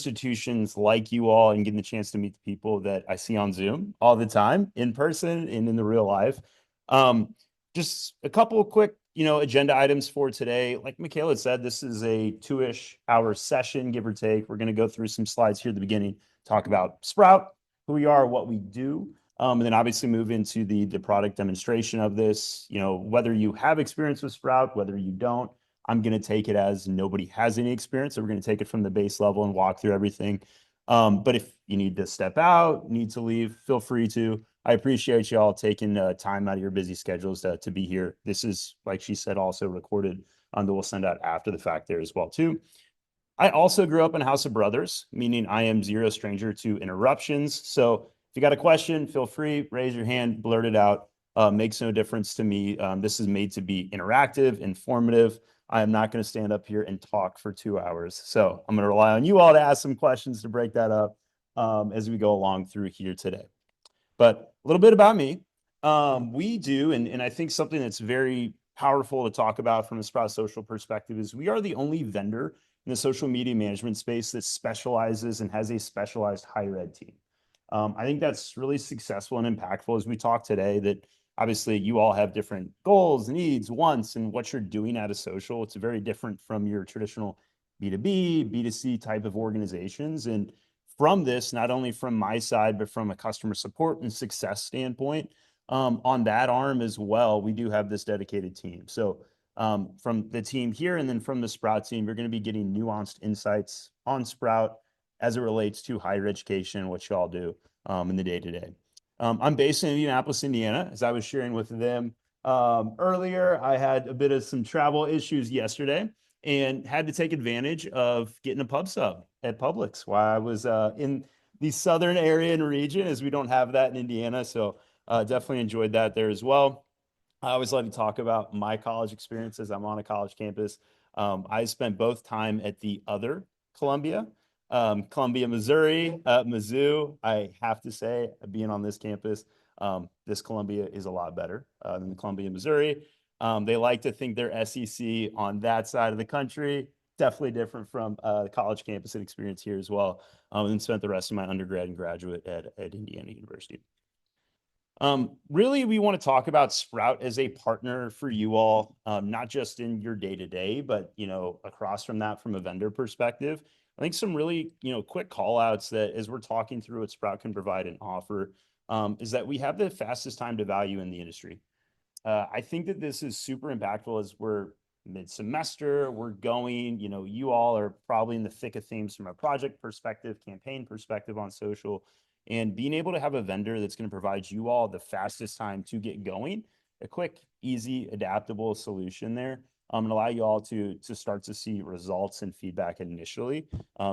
institutions like you all and getting the chance to meet the people that I see on Zoom all the time, in person and in the real life. Um, just a couple of quick, agenda items for today. Like Michaela said, this is a 2-ish hour session, give or take. We're going to go through some slides here at the beginning, talk about Sprout, who we are, what we do. And then obviously move into the product demonstration of this. Whether you have experience with Sprout, whether you don't, I'm going to take it as nobody has any experience. So we're going to take it from the base level and walk through everything. But if you need to step out, need to leave, feel free to. I appreciate y'all taking time out of your busy schedules to be here. This is, like she said, also recorded that we'll send out after the fact there as well, too. I also grew up in a house of brothers, meaning I am zero stranger to interruptions. So if you got a question, feel free, raise your hand, blurt it out. Makes no difference to me. This is made to be interactive, informative. I am not going to stand up here and talk for 2 hours. So I'm going to rely on you all to ask some questions to break that up as we go along through here today. But a little bit about me. We do, and I think something that's very powerful to talk about from a Sprout Social perspective is we are the only vendor in the social media management space that specializes and has a specialized higher ed team. I think that's really successful and impactful as we talk today that obviously you all have different goals, needs, wants, and what you're doing out of social. It's very different from your traditional B2B, B2C type of organizations. And from this, not only from my side, but from a customer support and success standpoint, on that arm as well, we do have this dedicated team. So from the team here and then from the Sprout team, you're going to be getting nuanced insights on Sprout as it relates to higher education, what y'all do in the day-to-day. I'm based in Indianapolis, Indiana. As I was sharing with them earlier, I had a bit of some travel issues yesterday and had to take advantage of getting a pub sub at Publix while I was in the southern area and region, as we don't have that in Indiana. So definitely enjoyed that there as well. I always love to talk about my college experiences. I'm on a college campus. I spent both time at the other Columbia, Columbia, Missouri, Mizzou. I have to say, being on this campus, this Columbia is a lot better than the Columbia, Missouri. They like to think they're SEC on that side of the country. Definitely different from the college campus and experience here as well. And spent the rest of my undergrad and graduate at Indiana University. Really, we want to talk about Sprout as a partner for you all, not just in your day-to-day, but, across from that from a vendor perspective. I think some really, quick call outs that as we're talking through what Sprout can provide and offer is that we have the fastest time to value in the industry. I think that this is super impactful as we're mid-semester, we're going, you all are probably in the thick of things from a project perspective, campaign perspective on social, and being able to have a vendor that's going to provide you all the fastest time to get going, a quick, easy, adaptable solution there, and allow you all to start to see results and feedback initially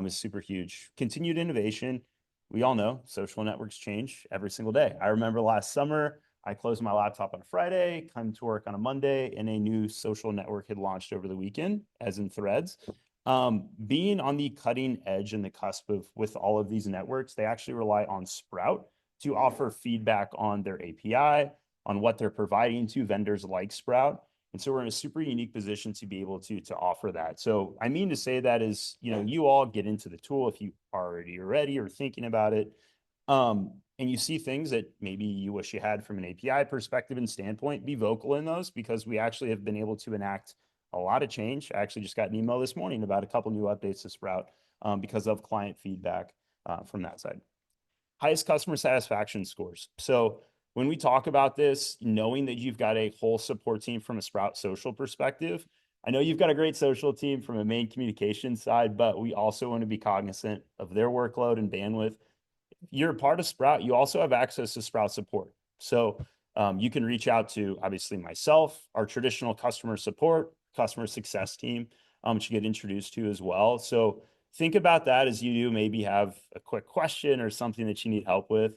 is super huge. Continued innovation. We all know social networks change every single day. I remember last summer, I closed my laptop on a Friday, come to work on a Monday, and a new social network had launched over the weekend, as in Threads. Being on the cutting edge and the cusp of with all of these networks, they actually rely on Sprout to offer feedback on their API, on what they're providing to vendors like Sprout. And so we're in a super unique position to be able to offer that. So I mean to say that is, you all get into the tool if you already are ready or thinking about it. And you see things that maybe you wish you had from an API perspective and standpoint, be vocal in those because we actually have been able to enact a lot of change. I actually just got an email this morning about a couple new updates to Sprout because of client feedback from that side. Highest customer satisfaction scores. So when we talk about this, knowing that you've got a whole support team from a Sprout social perspective, I know you've got a great social team from a main communication side, but we also want to be cognizant of their workload and bandwidth. You're a part of Sprout, you also have access to Sprout support. So you can reach out to obviously myself, our traditional customer support, customer success team, which you get introduced to as well. So think about that as you do maybe have a quick question or something that you need help with.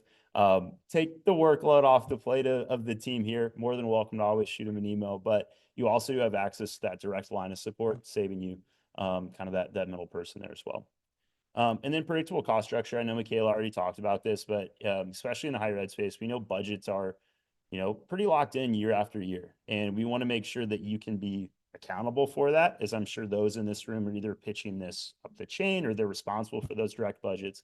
Take the workload off the plate of the team here. More than welcome to always shoot them an email, but you also have access to that direct line of support, saving you kind of that middle person there as well. And then predictable cost structure. I know Michaela already talked about this, but especially in the higher ed space, we know budgets are, pretty locked in year after year. And we want to make sure that you can be accountable for that, as I'm sure those in this room are either pitching this up the chain or they're responsible for those direct budgets.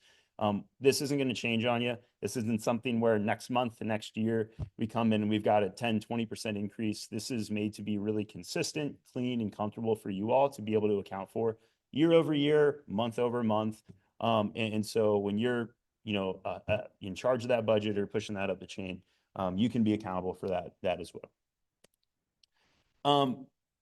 This isn't going to change on you. This isn't something where next month, the next year, we come in and we've got a 10, 20% increase. This is made to be really consistent, clean, and comfortable for you all to be able to account for year over year, month over month. And so when you're, in charge of that budget or pushing that up the chain, you can be accountable for that as well.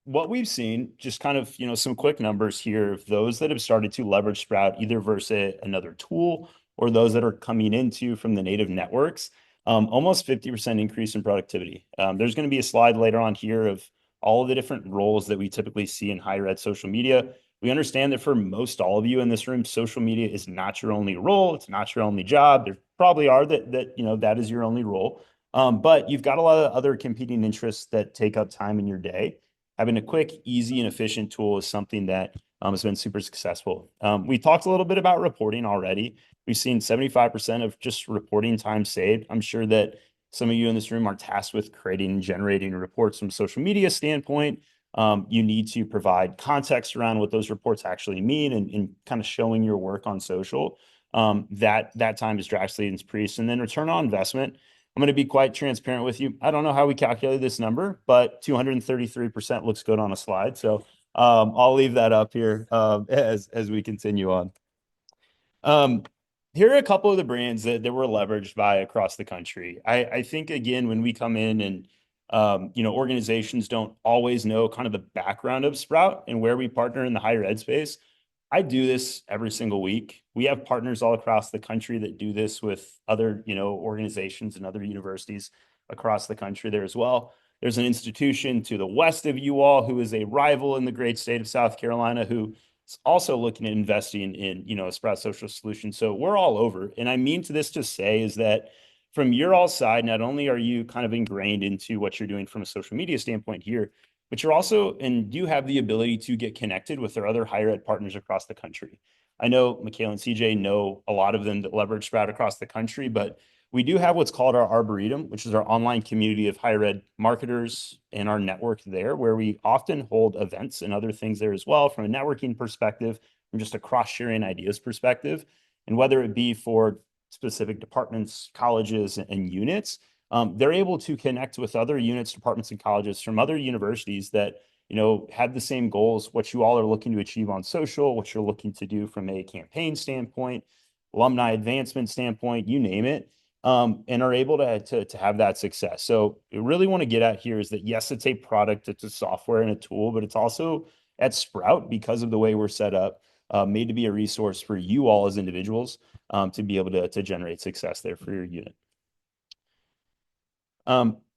What we've seen, just kind of, some quick numbers here of those that have started to leverage Sprout either versus another tool or those that are coming into from the native networks, almost 50% increase in productivity. There's going to be a slide later on here of all of the different roles that we typically see in higher ed social media. We understand that for most all of you in this room, social media is not your only role. It's not your only job. There probably are that is your only role. But you've got a lot of other competing interests that take up time in your day. Having a quick, easy, and efficient tool is something that has been super successful. We talked a little bit about reporting already. We've seen 75% of just reporting time saved. I'm sure that some of you in this room are tasked with creating and generating reports from a social media standpoint. You need to provide context around what those reports actually mean and kind of showing your work on social. That time is drastically increased. And then return on investment. I'm going to be quite transparent with you. I don't know how we calculate this number, but 233% looks good on a slide. So I'll leave that up here as we continue on. Here are a couple of the brands that were leveraged by across the country. I think, again, when we come in and organizations don't always know kind of the background of Sprout and where we partner in the higher ed space. I do this every single week. We have partners all across the country that do this with other, organizations and other universities across the country there as well. There's an institution to the west of you all who is a rival in the great state of South Carolina who is also looking at investing in, a Sprout Social solution. So we're all over. And I mean to this to say is that from your all side, not only are you kind of ingrained into what you're doing from a social media standpoint here, but you're also and do have the ability to get connected with their other higher ed partners across the country. I know Michaela and CJ know a lot of them that leverage Sprout across the country, but we do have what's called our Arboretum, which is our online community of higher ed marketers and our network there, where we often hold events and other things there as well from a networking perspective, from just a cross-sharing ideas perspective. And whether it be for specific departments, colleges, and units, they're able to connect with other units, departments, and colleges from other universities that have the same goals, what you all are looking to achieve on social, what you're looking to do from a campaign standpoint, alumni advancement standpoint, you name it, and are able to have that success. So we really want to get at here is that, yes, it's a product, it's a software and a tool, but it's also at Sprout, because of the way we're set up, made to be a resource for you all as individuals to be able to generate success there for your unit.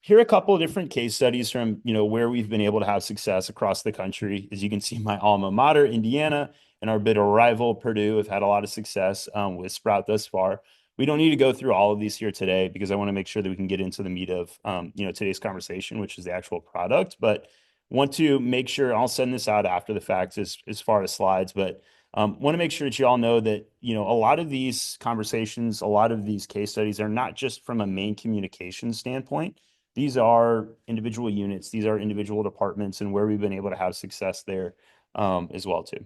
Here are a couple of different case studies from, where we've been able to have success across the country. As you can see, my alma mater, Indiana, and our bitter rival, Purdue, have had a lot of success with Sprout thus far. We don't need to go through all of these here today because I want to make sure that we can get into the meat of, today's conversation, which is the actual product. But want to make sure I'll send this out after the fact as far as slides, but want to make sure that you all know that, a lot of these conversations, a lot of these case studies are not just from a main communication standpoint. These are individual units. These are individual departments and where we've been able to have success there as well too.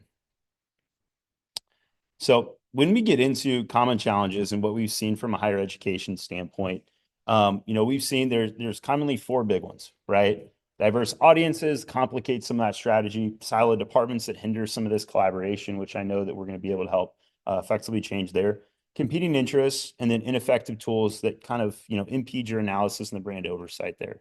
So when we get into common challenges and what we've seen from a higher education standpoint, we've seen there's commonly four big ones, right? Diverse audiences complicate some of that strategy, siloed departments that hinder some of this collaboration, which I know that we're going to be able to help effectively change there. Competing interests, and then ineffective tools that kind of, impede your analysis and the brand oversight there.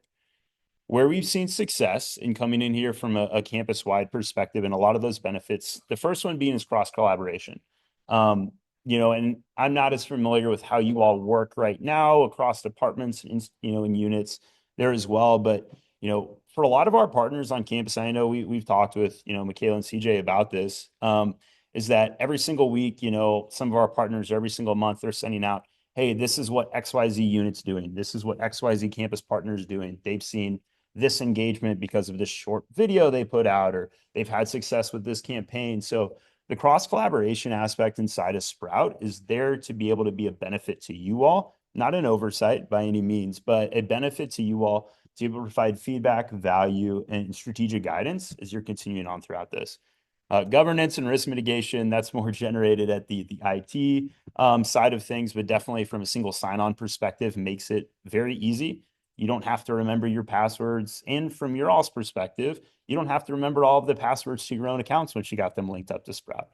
Where we've seen success in coming in here from a campus-wide perspective and a lot of those benefits, the first one being is cross-collaboration. And I'm not as familiar with how you all work right now across departments and, in units there as well. But, for a lot of our partners on campus, I know we've talked with, Michaela and CJ about this, is that every single week, some of our partners every single month, they're sending out, hey, this is what XYZ unit's doing. This is what XYZ campus partners doing. They've seen this engagement because of this short video they put out, or they've had success with this campaign. So the cross-collaboration aspect inside of Sprout is there to be able to be a benefit to you all, not an oversight by any means, but a benefit to you all to be able to provide feedback, value, and strategic guidance as you're continuing on throughout this. Governance and risk mitigation, that's more generated at the IT side of things, but definitely from a single sign-on perspective, makes it very easy. You don't have to remember your passwords. And from your all's perspective, you don't have to remember all of the passwords to your own accounts once you got them linked up to Sprout.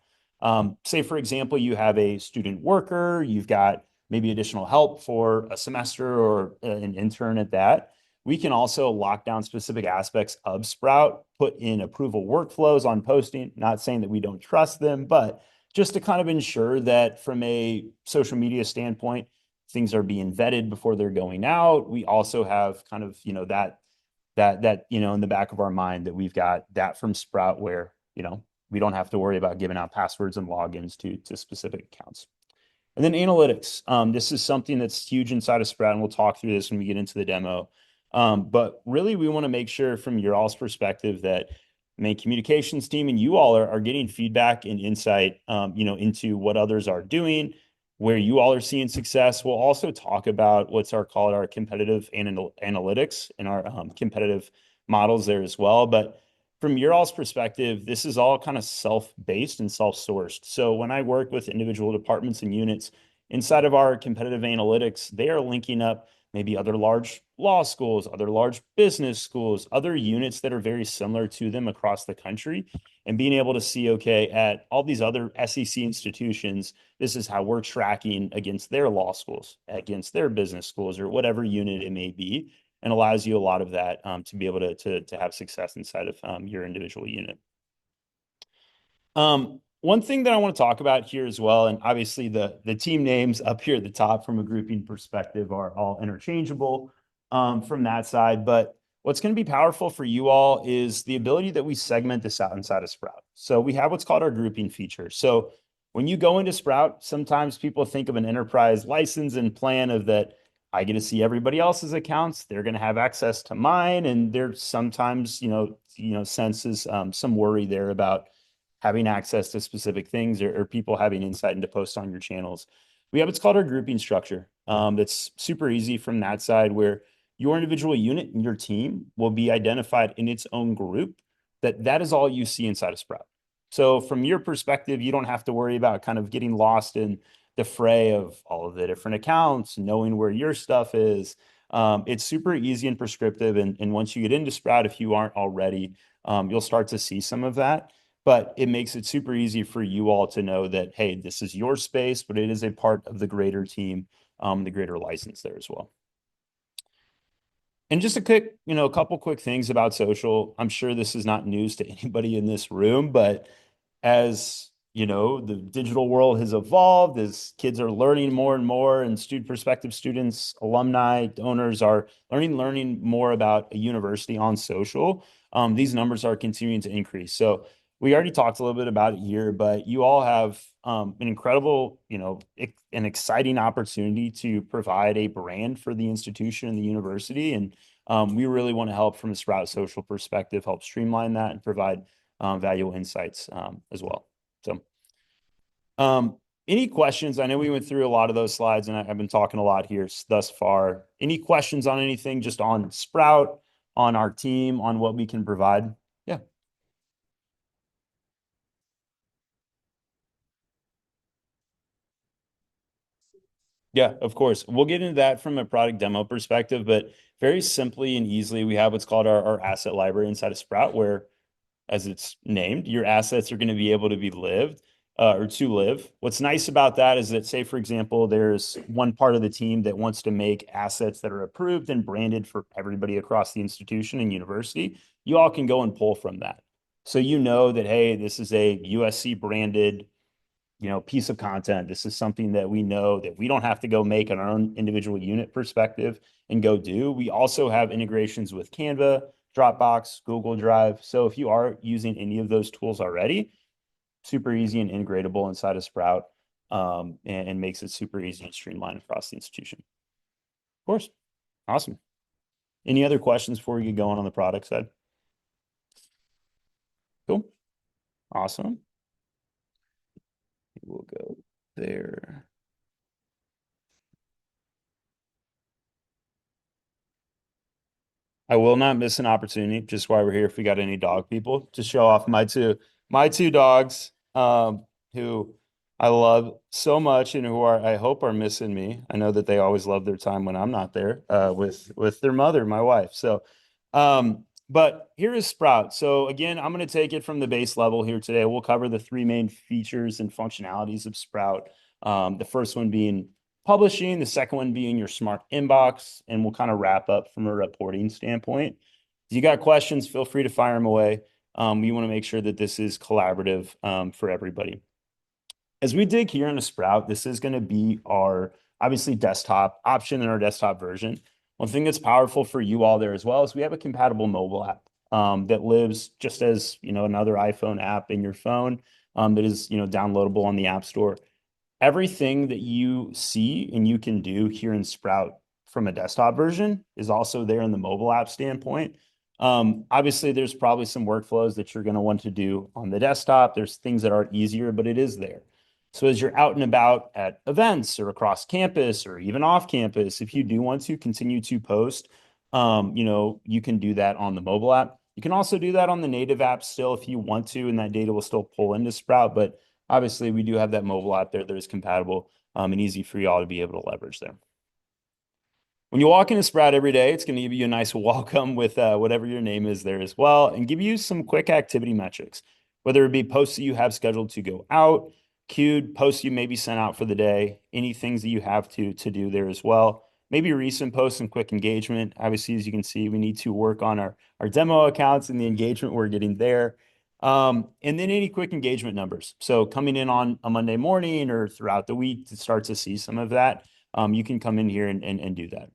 Say, for example, you have a student worker, you've got maybe additional help for a semester or an intern at that. We can also lock down specific aspects of Sprout, put in approval workflows on posting, not saying that we don't trust them, but just to kind of ensure that from a social media standpoint, things are being vetted before they're going out. We also have kind of, in the back of our mind that we've got that from Sprout where, we don't have to worry about giving out passwords and logins to specific accounts. And then analytics. This is something that's huge inside of Sprout, and we'll talk through this when we get into the demo. But really, we want to make sure from your all's perspective that main communications team and you all are getting feedback and insight, into what others are doing, where you all are seeing success. We'll also talk about called our competitive analytics and our competitive models there as well. But from your all's perspective, this is all kind of self-based and self-sourced. So when I work with individual departments and units inside of our competitive analytics, they are linking up maybe other large law schools, other large business schools, other units that are very similar to them across the country, and being able to see, okay, at all these other SEC institutions, this is how we're tracking against their law schools, against their business schools, or whatever unit it may be, and allows you a lot of that to be able to have success inside of your individual unit. One thing that I want to talk about here as well, and obviously the team names up here at the top from a grouping perspective are all interchangeable from that side. But what's going to be powerful for you all is the ability that we segment this out inside of Sprout. So we have what's called our grouping feature. So when you go into Sprout, sometimes people think of an enterprise license and plan of that I get to see everybody else's accounts. They're going to have access to mine, and there's sometimes senses some worry there about having access to specific things or people having insight into posts on your channels. We have what's called our grouping structure. That's super easy from that side where your individual unit and your team will be identified in its own group. That is all you see inside of Sprout. So from your perspective, you don't have to worry about kind of getting lost in the fray of all of the different accounts, knowing where your stuff is. It's super easy and prescriptive. And once you get into Sprout, if you aren't already, you'll start to see some of that. But it makes it super easy for you all to know that, hey, this is your space, but it is a part of the greater team, the greater license there as well. And just a couple quick things about social. I'm sure this is not news to anybody in this room, but as the digital world has evolved, as kids are learning more and more, and prospective students, alumni, donors are learning more about a university on social. These numbers are continuing to increase. So we already talked a little bit about it here, but you all have an incredible, an exciting opportunity to provide a brand for the institution and the university. And we really want to help from a Sprout social perspective, help streamline that and provide valuable insights as well. So any questions? I know we went through a lot of those slides and I've been talking a lot here thus far. Any questions on anything just on Sprout, on our team, on what we can provide? Yeah. Yeah, of course. We'll get into that from a product demo perspective, but very simply and easily, we have what's called our asset library inside of Sprout, where, as it's named, your assets are going to be able to be lived or to live. What's nice about that is that, say, for example, there's one part of the team that wants to make assets that are approved and branded for everybody across the institution and university. You all can go and pull from that. So you know that, hey, this is a USC branded piece of content. This is something that we know that we don't have to go make on our own individual unit perspective and go do. We also have integrations with Canva, Dropbox, Google Drive. So if you are using any of those tools already, super easy and integratable inside of Sprout, and makes it super easy and streamlined across the institution. Of course. Awesome. Any other questions before we get going on the product side? Cool. Awesome. We'll go there. I will not miss an opportunity, just why we're here. If we got any dog people, to show off my two dogs, who I love so much and who are I hope are missing me. I know that they always love their time when I'm not there, with their mother, my wife. So, but here is Sprout. So again, I'm going to take it from the base level here today. We'll cover the three main features and functionalities of Sprout. The first one being publishing, the second one being your smart inbox, and we'll kind of wrap up from a reporting standpoint. If you got questions, feel free to fire them away. We want to make sure that this is collaborative, for everybody. As we dig here in a Sprout, this is going to be our obviously desktop option in our desktop version. One thing that's powerful for you all there as well is we have a compatible mobile app, that lives just as another iPhone app in your phone, that is downloadable on the App Store. Everything that you see and you can do here in Sprout from a desktop version is also there in the mobile app standpoint. Obviously, there's probably some workflows that you're going to want to do on the desktop. There's things that are easier, but it is there. So as you're out and about at events or across campus or even off campus, if you do want to continue to post, you can do that on the mobile app. You can also do that on the native app still if you want to, and that data will still pull into Sprout. But obviously, we do have that mobile app there that is compatible, and easy for y'all to be able to leverage there. When you walk into Sprout every day, it's going to give you a nice welcome with whatever your name is there as well, and give you some quick activity metrics, whether it be posts that you have scheduled to go out, queued posts you maybe sent out for the day, any things that you have to do there as well. Maybe recent posts and quick engagement. Obviously, as you can see, we need to work on our demo accounts and the engagement we're getting there. And then any quick engagement numbers. So coming in on a Monday morning or throughout the week to start to see some of that, you can come in here and do that.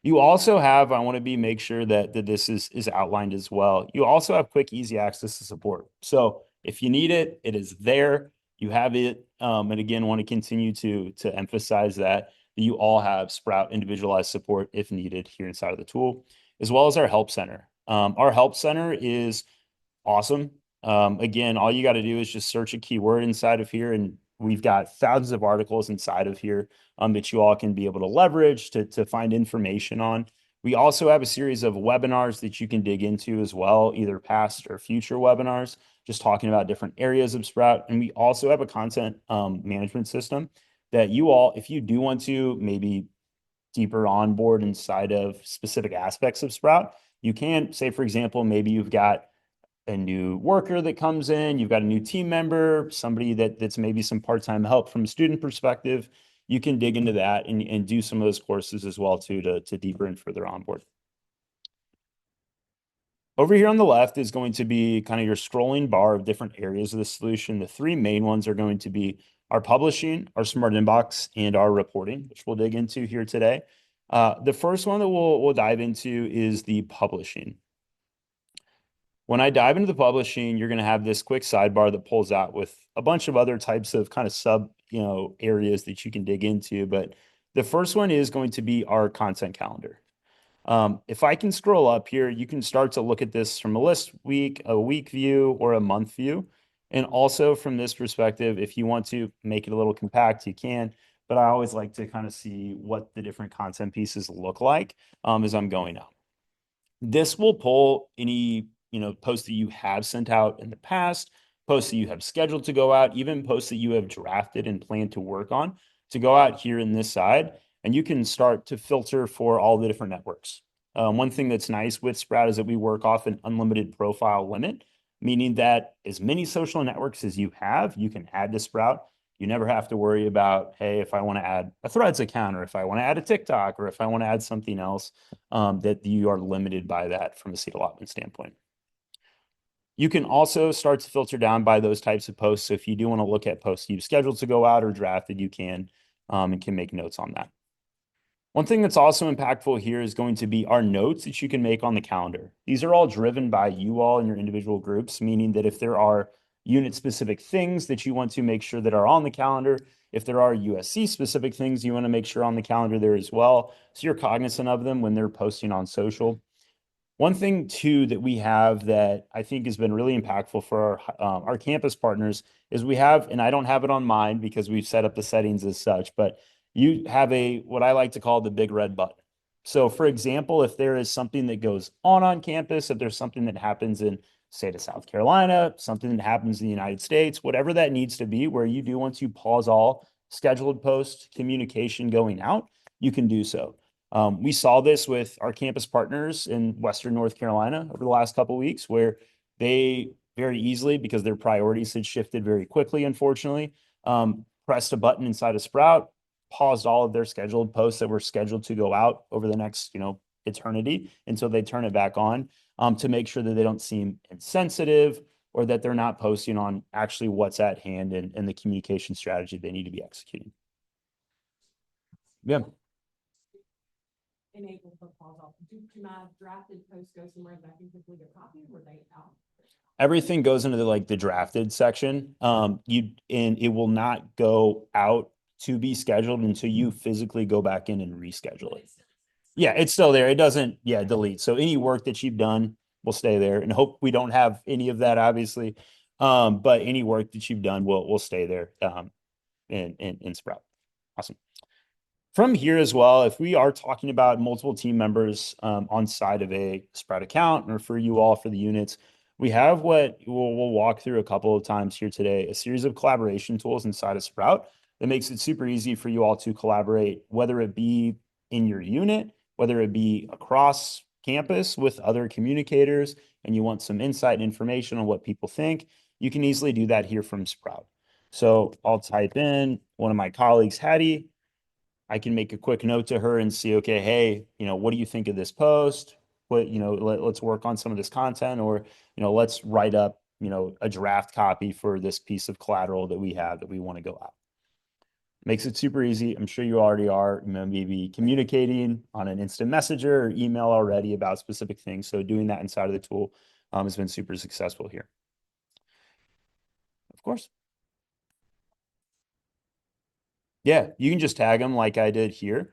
You also have, I want to make sure that this is outlined as well. You also have quick, easy access to support. So if you need it, it is there. You have it. And again, want to continue to emphasize that you all have Sprout individualized support if needed here inside of the tool, as well as our help center. Our help center is awesome. Again, all you got to do is just search a keyword inside of here, and we've got thousands of articles inside of here, that you all can be able to leverage to find information on. We also have a series of webinars that you can dig into as well, either past or future webinars, just talking about different areas of Sprout. And we also have a content management system that you all, if you do want to maybe deeper onboard inside of specific aspects of Sprout, you can say, for example, maybe you've got a new worker that comes in, you've got a new team member, somebody that's maybe some part-time help from a student perspective. You can dig into that and do some of those courses as well too to deeper and further onboard. Over here on the left is going to be kind of your scrolling bar of different areas of the solution. The three main ones are going to be our publishing, our smart inbox, and our reporting, which we'll dig into here today. The first one that we'll dive into is the publishing. When I dive into the publishing, you're going to have this quick sidebar that pulls out with a bunch of other types of kind of sub, areas that you can dig into. But the first one is going to be our content calendar. If I can scroll up here, you can start to look at this from a week view, or a month view. And also from this perspective, if you want to make it a little compact, you can. But I always like to kind of see what the different content pieces look like, as I'm going out. This will pull any, posts that you have sent out in the past, posts that you have scheduled to go out, even posts that you have drafted and plan to work on to go out here in this side. And you can start to filter for all the different networks. One thing that's nice with Sprout is that we work off an unlimited profile limit, meaning that as many social networks as you have, you can add to Sprout. You never have to worry about, hey, if I want to add a Threads account, or if I want to add a TikTok, or if I want to add something else, that you are limited by that from a seat allotment standpoint. You can also start to filter down by those types of posts. So if you do want to look at posts you've scheduled to go out or drafted, you can, and can make notes on that. One thing that's also impactful here is going to be our notes that you can make on the calendar. These are all driven by you all in your individual groups, meaning that if there are unit specific things that you want to make sure that are on the calendar, if there are USC specific things you want to make sure on the calendar there as well, so you're cognizant of them when they're posting on social. One thing too that we have that I think has been really impactful for our campus partners is we have, and I don't have it on mine because we've set up the settings as such, but you have what I like to call the big red button. So, for example, if there is something that goes on campus, if there's something that happens in state of South Carolina, something that happens in the United States, whatever that needs to be, where you do once you pause all scheduled post communication going out, you can do so. We saw this with our campus partners in Western North Carolina over the last couple of weeks, where they very easily, because their priorities had shifted very quickly, unfortunately, pressed a button inside of Sprout, paused all of their scheduled posts that were scheduled to go out over the next, eternity until they turn it back on, to make sure that they don't seem insensitive or that they're not posting on actually what's at hand and the communication strategy they need to be executing. Yeah. Enable the pause off. Do my drafted post go somewhere that I can quickly get copy, or they out? Everything goes into the drafted section. And it will not go out to be scheduled until you physically go back in and reschedule it. Yeah, it's still there. It doesn't, delete. So any work that you've done will stay there, and hope we don't have any of that, obviously. But any work that you've done will stay there, in Sprout. Awesome. From here as well, if we are talking about multiple team members on side of a Sprout account, or for you all for the units, we have what we'll walk through a couple of times here today, a series of collaboration tools inside of Sprout that makes it super easy for you all to collaborate, whether it be in your unit, whether it be across campus with other communicators, and you want some insight and information on what people think, you can easily do that here from Sprout. So I'll type in one of my colleagues, Hattie. I can make a quick note to her and see, okay, hey, what do you think of this post? Let's work on some of this content, or, let's write up, a draft copy for this piece of collateral that we have that we want to go out. Makes it super easy. I'm sure you already are, maybe communicating on an instant messenger or email already about specific things. So doing that inside of the tool has been super successful here. Of course. Yeah, you can just tag them like I did here.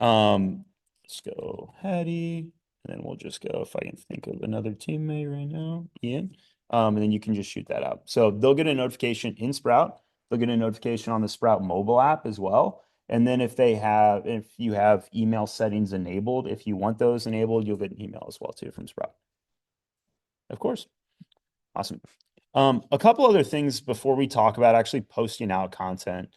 Let's go Hattie, and then we'll just go, if I can think of another teammate right now, Ian. And then you can just shoot that out. So they'll get a notification in Sprout. They'll get a notification on the Sprout mobile app as well. And then if you have email settings enabled, if you want those enabled, you'll get an email as well too from Sprout. Of course. Awesome. A couple other things before we talk about actually posting out content.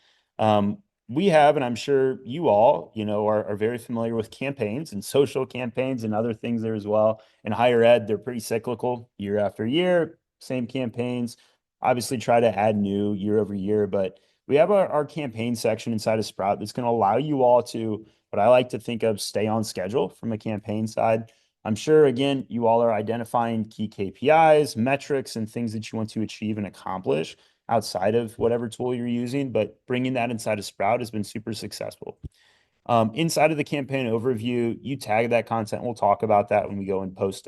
We have, and I'm sure you all, are very familiar with campaigns and social campaigns and other things there as well. In higher ed, they're pretty cyclical year after year, same campaigns. Obviously, try to add new year over year, but we have our campaign section inside of Sprout that's going to allow you all to, what I like to think of, stay on schedule from a campaign side. I'm sure, again, you all are identifying key KPIs, metrics, and things that you want to achieve and accomplish outside of whatever tool you're using, but bringing that inside of Sprout has been super successful. Inside of the campaign overview, you tag that content. We'll talk about that when we go and post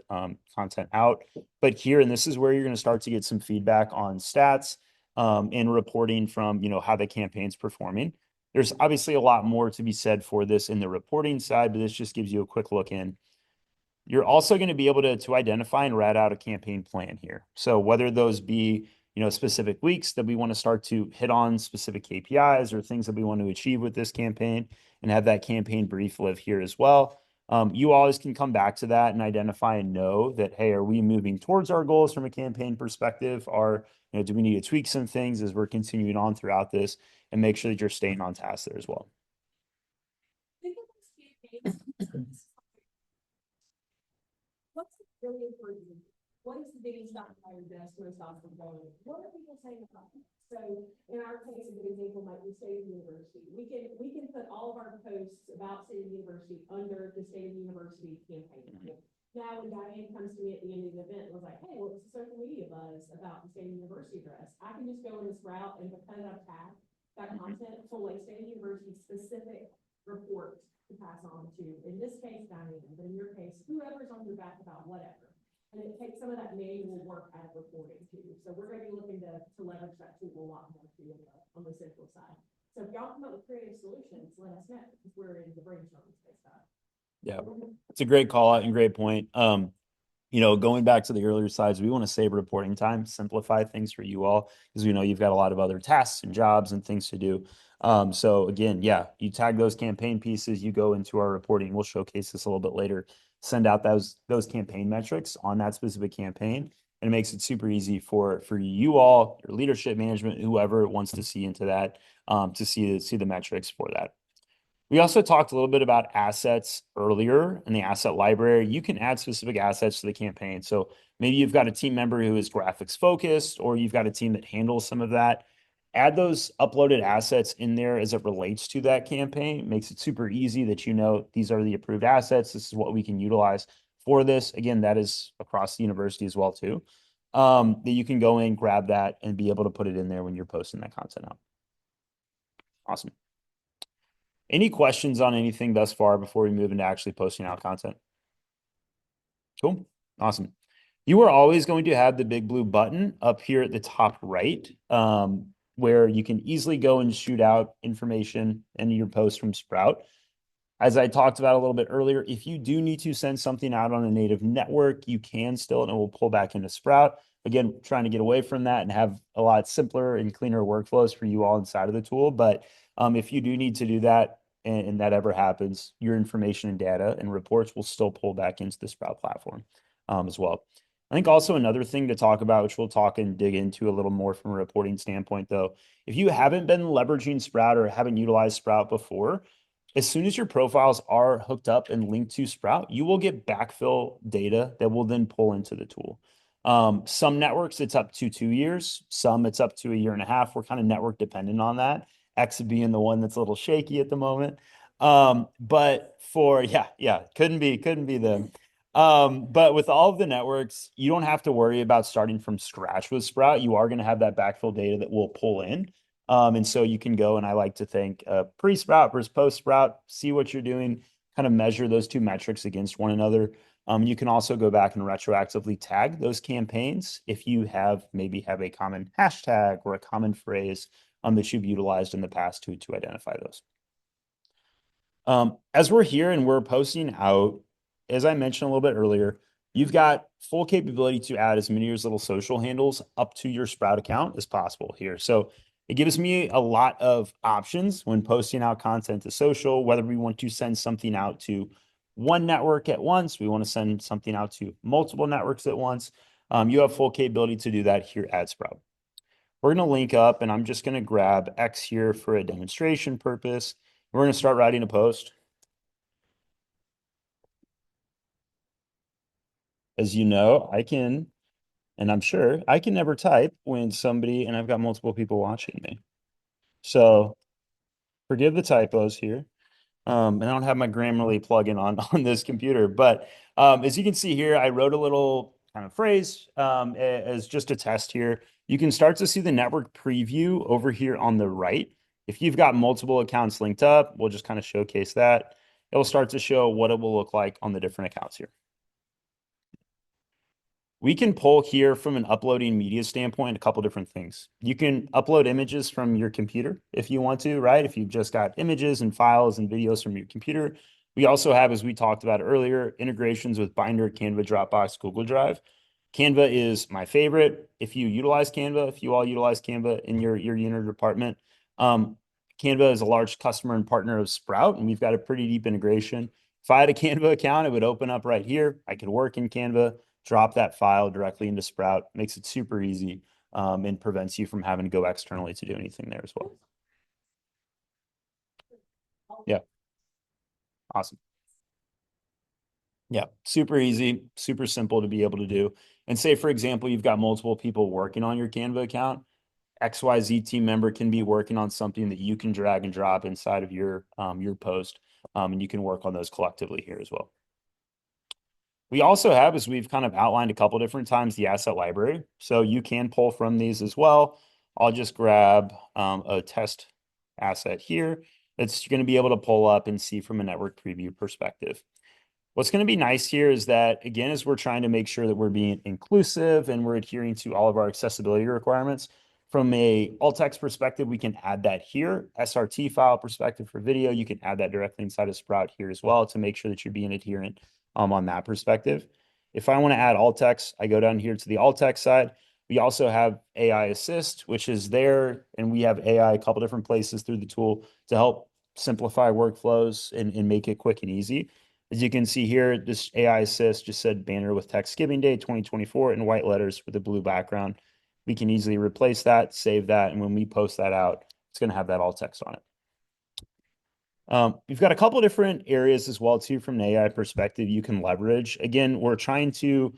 content out. But here, and this is where you're going to start to get some feedback on stats and reporting from, how the campaign's performing. There's obviously a lot more to be said for this in the reporting side, but this just gives you a quick look in. You're also going to be able to identify and rat out a campaign plan here. So whether those be, specific weeks that we want to start to hit on specific KPIs or things that we want to achieve with this campaign, and have that campaign brief live here as well. You always can come back to that and identify and know that, hey, are we moving towards our goals from a campaign perspective? Or, do we need to tweak some things as we're continuing on throughout this, and make sure that you're staying on task there as well. What's really important? What is the biggest on your desk most often going? What are people saying about it? So in our case, a good example might be State of University. We can put all of our posts about State of University under the State of University campaign. Now, when Diane comes to me at the end of the event and was like, hey, what was the social media buzz about the State of University address? I can just go in this route, and because I've tagged that content full a State of University specific report to pass on to, in this case, Diane, but in your case, whoever's on your back about whatever. And it takes some of that manual work out of reporting too. So we're going to be looking to leverage that tool a lot more too on the central side. So if y'all come up with creative solutions, let us know, because we're in the brainstorming space. Yeah, it's a great call out and great point. going back to the earlier slides, we want to save reporting time, simplify things for you all, because we know you've got a lot of other tasks and jobs and things to do. So again, yeah, you tag those campaign pieces, you go into our reporting. We'll showcase this a little bit later. Send out those campaign metrics on that specific campaign, and it makes it super easy for you all, your leadership, management, whoever wants to see into that, to see the metrics for that. We also talked a little bit about assets earlier in the asset library. You can add specific assets to the campaign. So maybe you've got a team member who is graphics focused, or you've got a team that handles some of that. Add those uploaded assets in there as it relates to that campaign. It makes it super easy that these are the approved assets. This is what we can utilize for this. Again, that is across the university as well too. That you can go in, grab that, and be able to put it in there when you're posting that content out. Awesome. Any questions on anything thus far before we move into actually posting out content? Cool. Awesome. You are always going to have the big blue button up here at the top right, where you can easily go and shoot out information in your post from Sprout. As I talked about a little bit earlier, if you do need to send something out on a native network, you can still, and it will pull back into Sprout. Again, trying to get away from that and have a lot simpler and cleaner workflows for you all inside of the tool. But if you do need to do that, and that ever happens, your information and data and reports will still pull back into the Sprout platform as well. I think also another thing to talk about, which we'll talk and dig into a little more from a reporting standpoint, though, if you haven't been leveraging Sprout or haven't utilized Sprout before, as soon as your profiles are hooked up and linked to Sprout, you will get backfill data that will then pull into the tool. Some networks, it's up to 2 years. Some, it's up to 1.5 years. We're kind of network dependent on that. X being the one that's a little shaky at the moment. But yeah, couldn't be them. But with all of the networks, you don't have to worry about starting from scratch with Sprout. You are going to have that backfill data that will pull in. And so you can go, and I like to think pre-Sprout versus post-Sprout, see what you're doing, kind of measure those two metrics against one another. You can also go back and retroactively tag those campaigns if you maybe have a common hashtag or a common phrase that you've utilized in the past to identify those. As we're here and we're posting out, as I mentioned a little bit earlier, you've got full capability to add as many of your little social handles up to your Sprout account as possible here. So it gives me a lot of options when posting out content to social, whether we want to send something out to one network at once, we want to send something out to multiple networks at once. You have full capability to do that here at Sprout. We're going to link up, and I'm just going to grab X here for a demonstration purpose. We're going to start writing a post. As you know, and I'm sure I can never type when and I've got multiple people watching me. So forgive the typos here. And I don't have my Grammarly plugin on this computer, but as you can see here, I wrote a little kind of phrase as just a test here. You can start to see the network preview over here on the right. If you've got multiple accounts linked up, we'll just kind of showcase that. It will start to show what it will look like on the different accounts here. We can pull here from an uploading media standpoint, a couple different things. You can upload images from your computer if you want to, right? If you've just got images and files and videos from your computer. We also have, as we talked about earlier, integrations with Binder, Canva, Dropbox, Google Drive. Canva is my favorite. If you all utilize Canva in your unit department, Canva is a large customer and partner of Sprout, and we've got a pretty deep integration. If I had a Canva account, it would open up right here. I could work in Canva, drop that file directly into Sprout. Makes it super easy, and prevents you from having to go externally to do anything there as well. Yeah, awesome. Yeah, super easy, super simple to be able to do. And say, for example, you've got multiple people working on your Canva account. XYZ team member can be working on something that you can drag and drop inside of your post, and you can work on those collectively here as well. We also have, as we've kind of outlined a couple different times, the asset library. So you can pull from these as well. I'll just grab a test asset here. It's going to be able to pull up and see from a network preview perspective. What's going to be nice here is that, again, as we're trying to make sure that we're being inclusive and we're adhering to all of our accessibility requirements, from a alt text perspective, we can add that here. SRT file perspective for video, you can add that directly inside of Sprout here as well to make sure that you're being adherent on that perspective. If I want to add alt text, I go down here to the alt text side. We also have AI Assist, which is there, and we have AI a couple different places through the tool to help simplify workflows and make it quick and easy. As you can see here, this AI Assist just said banner with Thanksgiving Day 2024 in white letters with a blue background. We can easily replace that, save that, and when we post that out, it's going to have that alt text on it. We've got a couple different areas as well too from an AI perspective you can leverage. Again, we're trying to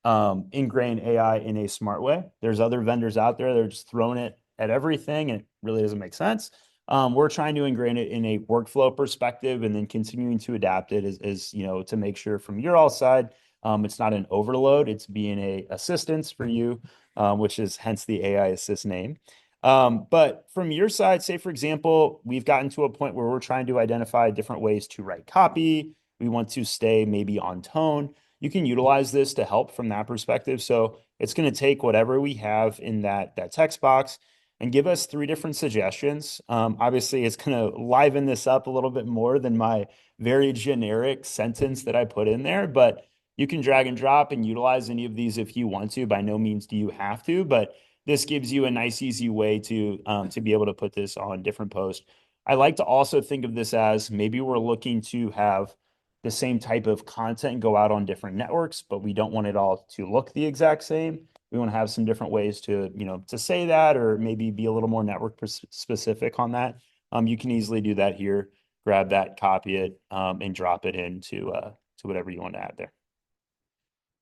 ingrain AI in a smart way. There's other vendors out there that are just throwing it at everything, and it really doesn't make sense. We're trying to ingrain it in a workflow perspective and then continuing to adapt it as you know, to make sure from your all side, it's not an overload, it's being a assistance for you, which is hence the AI assist name. But from your side, say for example, we've gotten to a point where we're trying to identify different ways to write copy. We want to stay maybe on tone. You can utilize this to help from that perspective. So it's going to take whatever we have in that text box and give us three different suggestions. Obviously, it's going to liven this up a little bit more than my very generic sentence that I put in there, but you can drag and drop and utilize any of these if you want to. By no means do you have to, but this gives you a nice, easy way to be able to put this on different posts. I like to also think of this as maybe we're looking to have the same type of content go out on different networks, but we don't want it all to look the exact same. We want to have some different ways to, you know, to say that, or maybe be a little more network specific on that. You can easily do that here. Grab that, copy it, and drop it into to whatever you want to add there.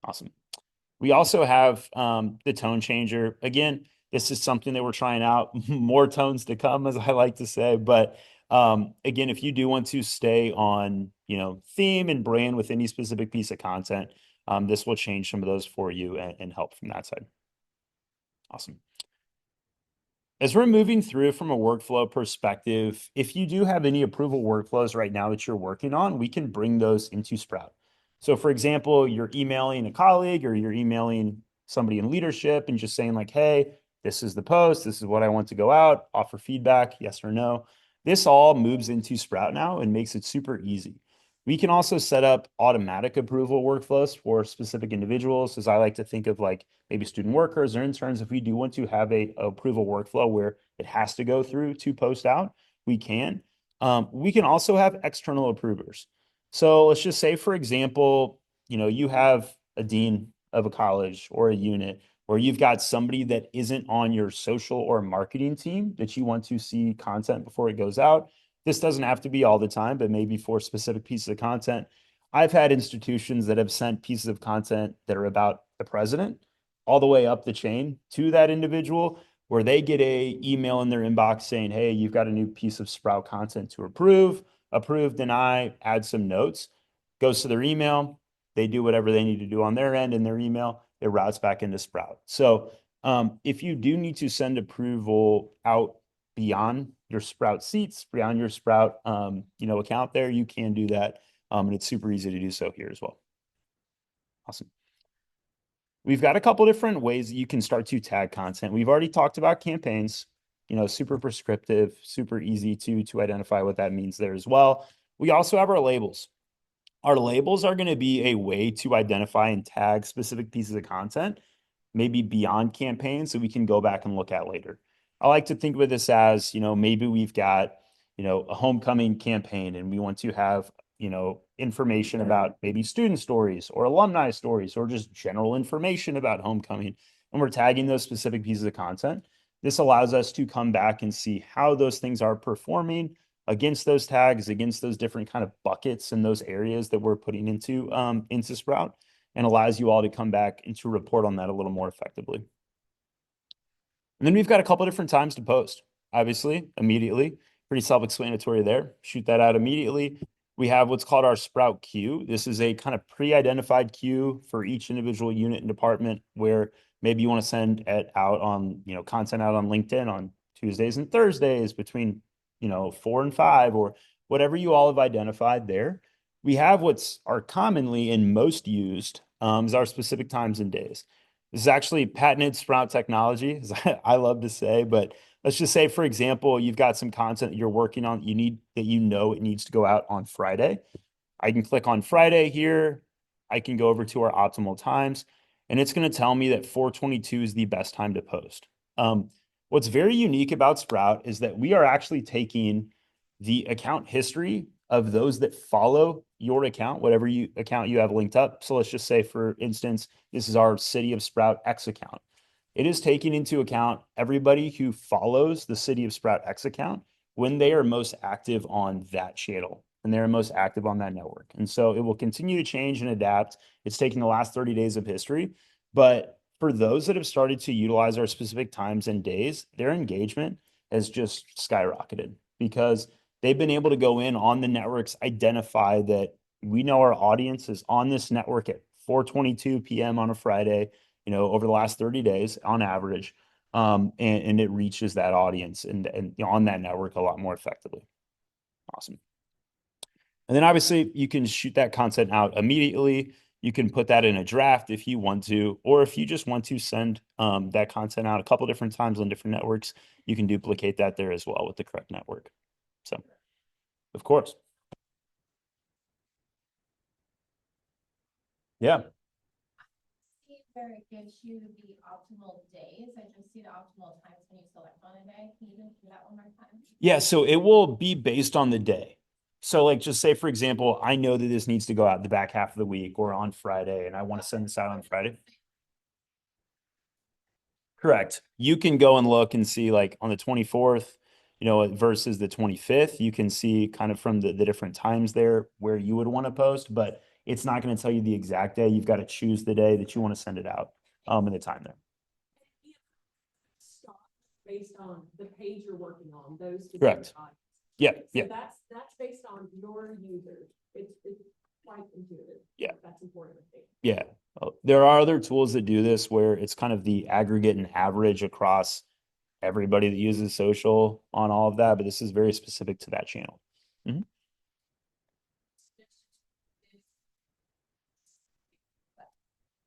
Awesome. We also have the tone changer. Again, this is something that we're trying out. More tones to come, as I like to say. But again, if you do want to stay on, you know, theme and brand with any specific piece of content, this will change some of those for you and help from that side. Awesome. As we're moving through from a workflow perspective, if you do have any approval workflows right now that you're working on, we can bring those into Sprout. So for example, you're emailing a colleague or you're emailing somebody in leadership and just saying like, hey, this is the post, this is what I want to go out, offer feedback, yes or no. This all moves into Sprout now and makes it super easy. We can also set up automatic approval workflows for specific individuals, as I like to think of like maybe student workers or interns. If we do want to have a approval workflow where it has to go through to post out, we can. We can also have external approvers. So let's just say, for example, you know, you have a dean of a college or a unit, or you've got somebody that isn't on your social or marketing team that you want to see content before it goes out. This doesn't have to be all the time, but maybe for specific pieces of content. I've had institutions that have sent pieces of content that are about the president all the way up the chain to that individual, where they get a email in their inbox saying, hey, you've got a new piece of Sprout content to approve, deny, add some notes. Goes to their email. They do whatever they need to do on their end in their email. It routes back into Sprout. So if you do need to send approval out beyond your Sprout seats, beyond your Sprout you know, account there, you can do that. And it's super easy to do so here as well. Awesome. We've got a couple different ways that you can start to tag content. We've already talked about campaigns, you know, super prescriptive, super easy to identify what that means there as well. We also have our labels. Our labels are going to be a way to identify and tag specific pieces of content, maybe beyond campaigns, so we can go back and look at later. I like to think of this as, you know, maybe we've got, you know, a homecoming campaign and we want to have, you know, information about maybe student stories or alumni stories or just general information about homecoming. And we're tagging those specific pieces of content. This allows us to come back and see how those things are performing against those tags, against those different kind of buckets and those areas that we're putting into Sprout, and allows you all to come back and to report on that a little more effectively. And then we've got a couple of different times to post. Obviously, immediately, pretty self-explanatory there. Shoot that out immediately. We have what's called our Sprout queue. This is a kind of pre-identified queue for each individual unit and department where maybe you want to send it out on, you know, content out on LinkedIn on Tuesdays and Thursdays between, you know, 4 and 5 or whatever you all have identified there. We have what's are commonly and most used is our specific times and days. This is actually patented Sprout technology, as I love to say, but let's just say, for example, you've got some content that you're working on, you need that you know it needs to go out on Friday. I can click on Friday here. I can go over to our optimal times, and it's going to tell me that 422 is the best time to post. What's very unique about Sprout is that we are actually taking the account history of those that follow your account, whatever account you have linked up. So let's just say, for instance, this is our City of Sprout X account. It is taking into account everybody who follows the City of Sprout X account when they are most active on that channel and they're most active on that network. And so it will continue to change and adapt. It's taking the last 30 days of history. But for those that have started to utilize our specific times and days, their engagement has just skyrocketed because they've been able to go in on the networks, identify that we know our audience is on this network at 4:22 p.m. on a Friday, over the last 30 days on average. And it reaches that audience and on that network a lot more effectively. Awesome. And then obviously you can shoot that content out immediately. You can put that in a draft if you want to, or if you just want to send that content out a couple different times on different networks, you can duplicate that there as well with the correct network. So, of course. Yeah. Where it gives you the optimal days. I just see the optimal times when you select on a day. Can you even do that one more time? Yeah, so it will be based on the day. So, like, just say, for example, I know that this needs to go out the back half of the week or on Friday, and I want to send this out on Friday. Correct. You can go and look and see, like, on the 24th, versus the 25th. You can see kind of from the different times there where you would want to post, but it's not going to tell you the exact day. You've got to choose the day that you want to send it out, and the time there. Stop based on the page you're working on, those. Correct. Yeah, So yeah. that's based on your users. It's quite intuitive. Yeah. That's important, I think. Yeah. There are other tools that do this where it's kind of the aggregate and average across everybody that uses social on all of that, but this is very specific to that channel. Mhm.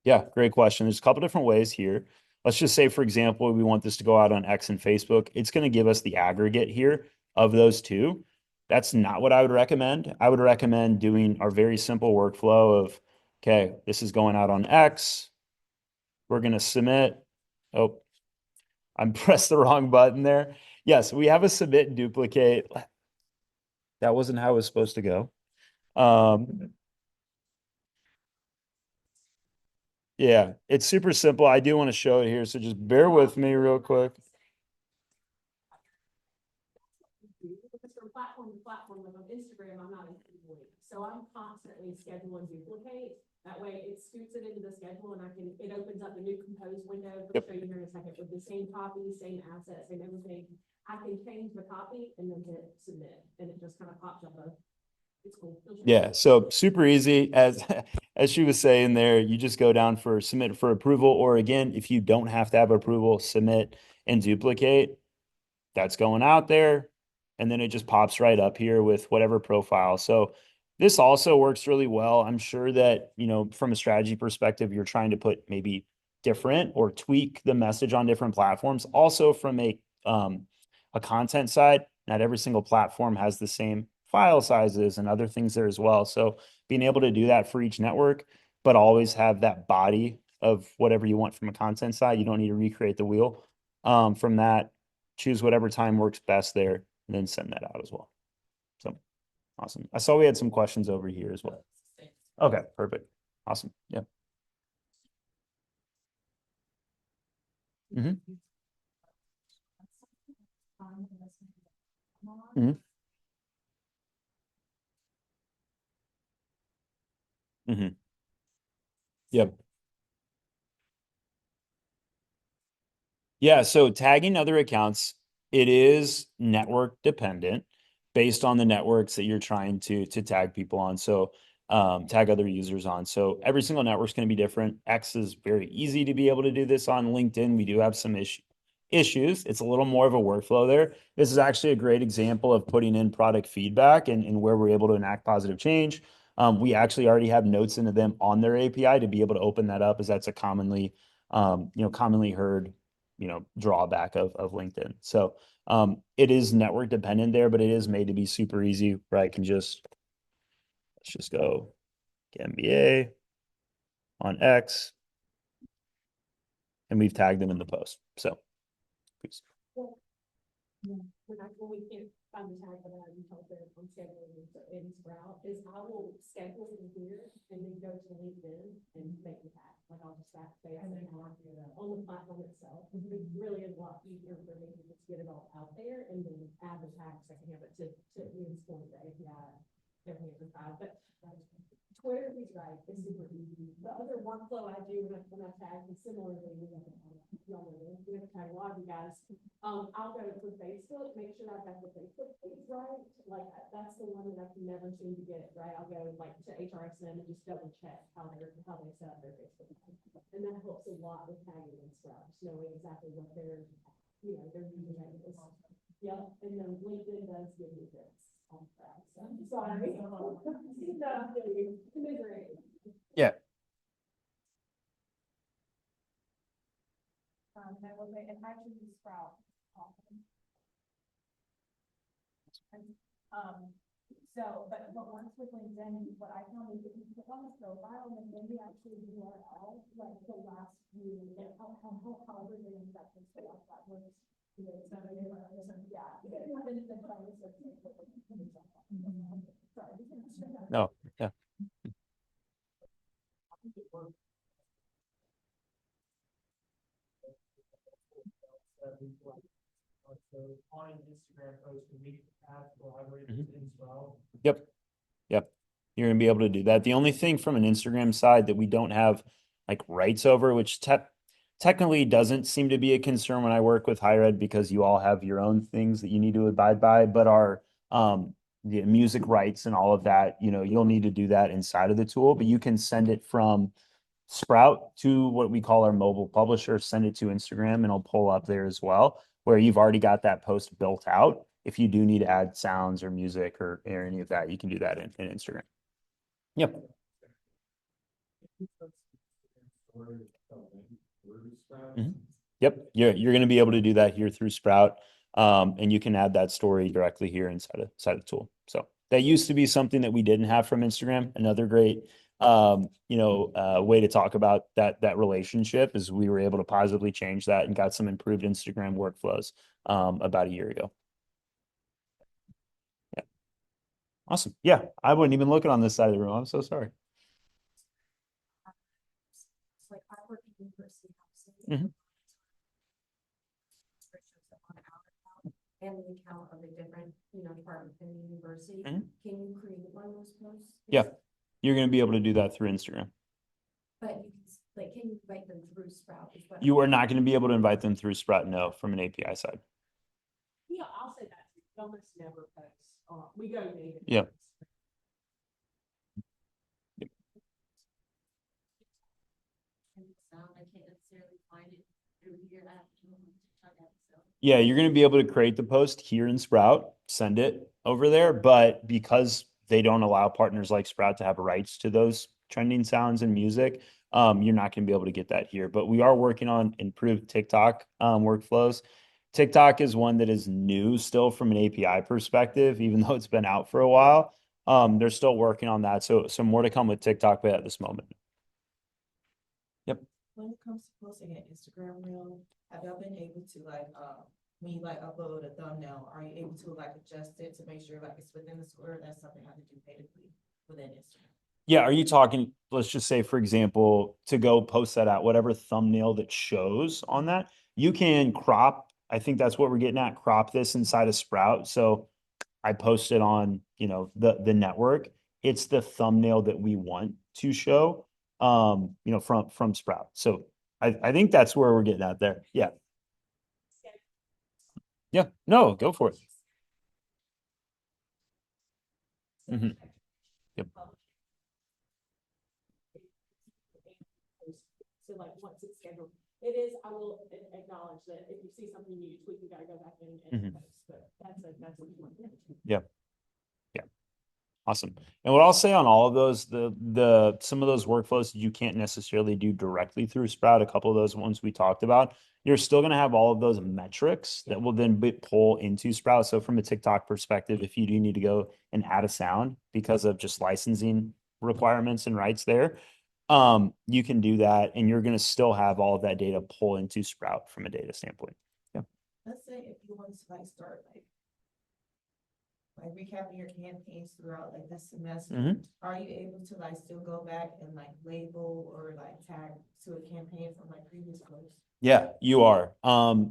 Yeah, great question. There's a couple different ways here. Let's just say, for example, we want this to go out on X and Facebook. It's going to give us the aggregate here of those two. That's not what I would recommend. I would recommend doing our very simple workflow of, okay, this is going out on X. We're going to submit. Oh, I'm pressed the wrong button there. Yes, we have a submit and duplicate. That wasn't how it was supposed to go. Yeah, it's super simple. I do want to show it here, so just bear with me real quick. Because from platform to platform, like on Instagram, I'm not employee. So I'm constantly schedule and duplicate. That way it scoots it into the schedule and it opens up a new compose window. I'll show you here in a second with the same copy, same assets, same everything. I can change the copy and then hit submit and it just kind of pops up it's cool. Yeah, so super easy. As she was saying there, you just go down for submit for approval, or again, if you don't have to have approval, submit and duplicate. That's going out there. And then it just pops right up here with whatever profile. So this also works really well. I'm sure that, from a strategy perspective, you're trying to put maybe different or tweak the message on different platforms. Also from a content side, not every single platform has the same file sizes and other things there as well. So being able to do that for each network, but always have that body of whatever you want from a content side. You don't need to recreate the wheel. From that, choose whatever time works best there, and then send that out as well. So awesome. I saw we had some questions over here as well. Okay, perfect. Awesome. Yeah. Mm-hmm. Mm-hmm. Mm-hmm. Yep. Yeah, so tagging other accounts, it is network dependent based on the networks that you're trying to tag people on. So tag other users on. So every single network's going to be different. X is very easy to be able to do this on LinkedIn. We do have some issues. It's a little more of a workflow there. This is actually a great example of putting in product feedback and where we're able to enact positive change. We actually already have notes into them on their API to be able to open that up, as that's a commonly heard drawback of LinkedIn. So it is network dependent there, but it is made to be super easy where I can let's just go MBA. on X. And we've tagged them in the post. So please. When we can't find the tag for that, you told them I'm scheduling in Sprout, is I will schedule it here and then go to LinkedIn and make the tag. Like I'll just say I think on the platform itself. It's really a lot easier for me to just get it all out there and then add the tag so I can have it to install the API. Everything but Twitter, he's right. It's super easy. The other workflow I do when I tag is similarly. We have to tag a lot of you guys. I'll go to Facebook, make sure I've got the Facebook page right. Like that's the one that I can never seem to get right. I'll go like to HRSM and just double check how they set up their Facebook page. And that helps a lot with tagging and stuff, just knowing exactly what they're using. Yep, and then LinkedIn does give you this. Sorry. Yeah. I will say, if I choose to Sprout often. But once with LinkedIn, what I found is if you click on the profile and then you actually URL, like the last few, however they instruct us to that works. No, yeah. On an Instagram post, we have collaborators as well. Yep. Yep. You're gonna be able to do that. The only thing from an Instagram side that we don't have like rights over, which technically doesn't seem to be a concern when I work with higher ed because you all have your own things that you need to abide by, but our the music rights and all of that, you'll need to do that inside of the tool, but you can send it from Sprout to what we call our mobile publisher, send it to Instagram and it'll pull up there as well, where you've already got that post built out. If you do need to add sounds or music or any of that, you can do that in Instagram. Yep. Mhm. Yep. You're going to be able to do that here through Sprout. And you can add that story directly here inside the tool. So that used to be something that we didn't have from Instagram. Another great way to talk about that relationship is we were able to positively change that and got some improved Instagram workflows about a year ago. Yeah. Awesome. Yeah, I wasn't even looking on this side of the room. I'm so sorry. Like I work in university Mhm. and the account of a different, department in the university. Mhm. Can you create one of those posts? Yeah, you're going to be able to do that through Instagram. But can you invite them through Sprout? You are not going to be able to invite them through Sprout, no, from an API side. Yeah, I'll say that. Almost never post. We go native. Yeah. I can't necessarily find it through here. Yeah, you're going to be able to create the post here in Sprout, send it over there, but because they don't allow partners like Sprout to have rights to those trending sounds and music, you're not going to be able to get that here. But we are working on improved TikTok workflows. TikTok is one that is new still from an API perspective, even though it's been out for a while. They're still working on that. So more to come with TikTok, but at this moment. Yep. When it comes to posting an Instagram reel, have y'all been able to when you upload a thumbnail, are you able to adjust it to make sure it's within the square? That's something I have to do natively within Instagram. Yeah, are you talking, let's just say, for example, to go post that out, whatever thumbnail that shows on that, you can crop. I think that's what we're getting at, crop this inside of Sprout. So I posted on, the network. It's the thumbnail that we want to show, from Sprout. So I think that's where we're getting at there. Yeah. Yeah. No, go for it. Mhm. Yep. So once it's scheduled, it is, I will acknowledge that if you see something you tweak, you gotta go back in and post, but that's a Yeah. Yeah. Awesome. And what I'll say on all of those, some of those workflows you can't necessarily do directly through Sprout. A couple of those ones we talked about, you're still going to have all of those metrics that will then pull into Sprout. So from a TikTok perspective, if you do need to go and add a sound because of just licensing requirements and rights there, you can do that and you're going to still have all of that data pull into Sprout from a data standpoint. Yeah. Let's say if you wanted to like start like recapping your campaigns throughout like this semester, Mhm. are you able to like still go back and like label or like tag to a campaign from like previous posts? Yeah, you are.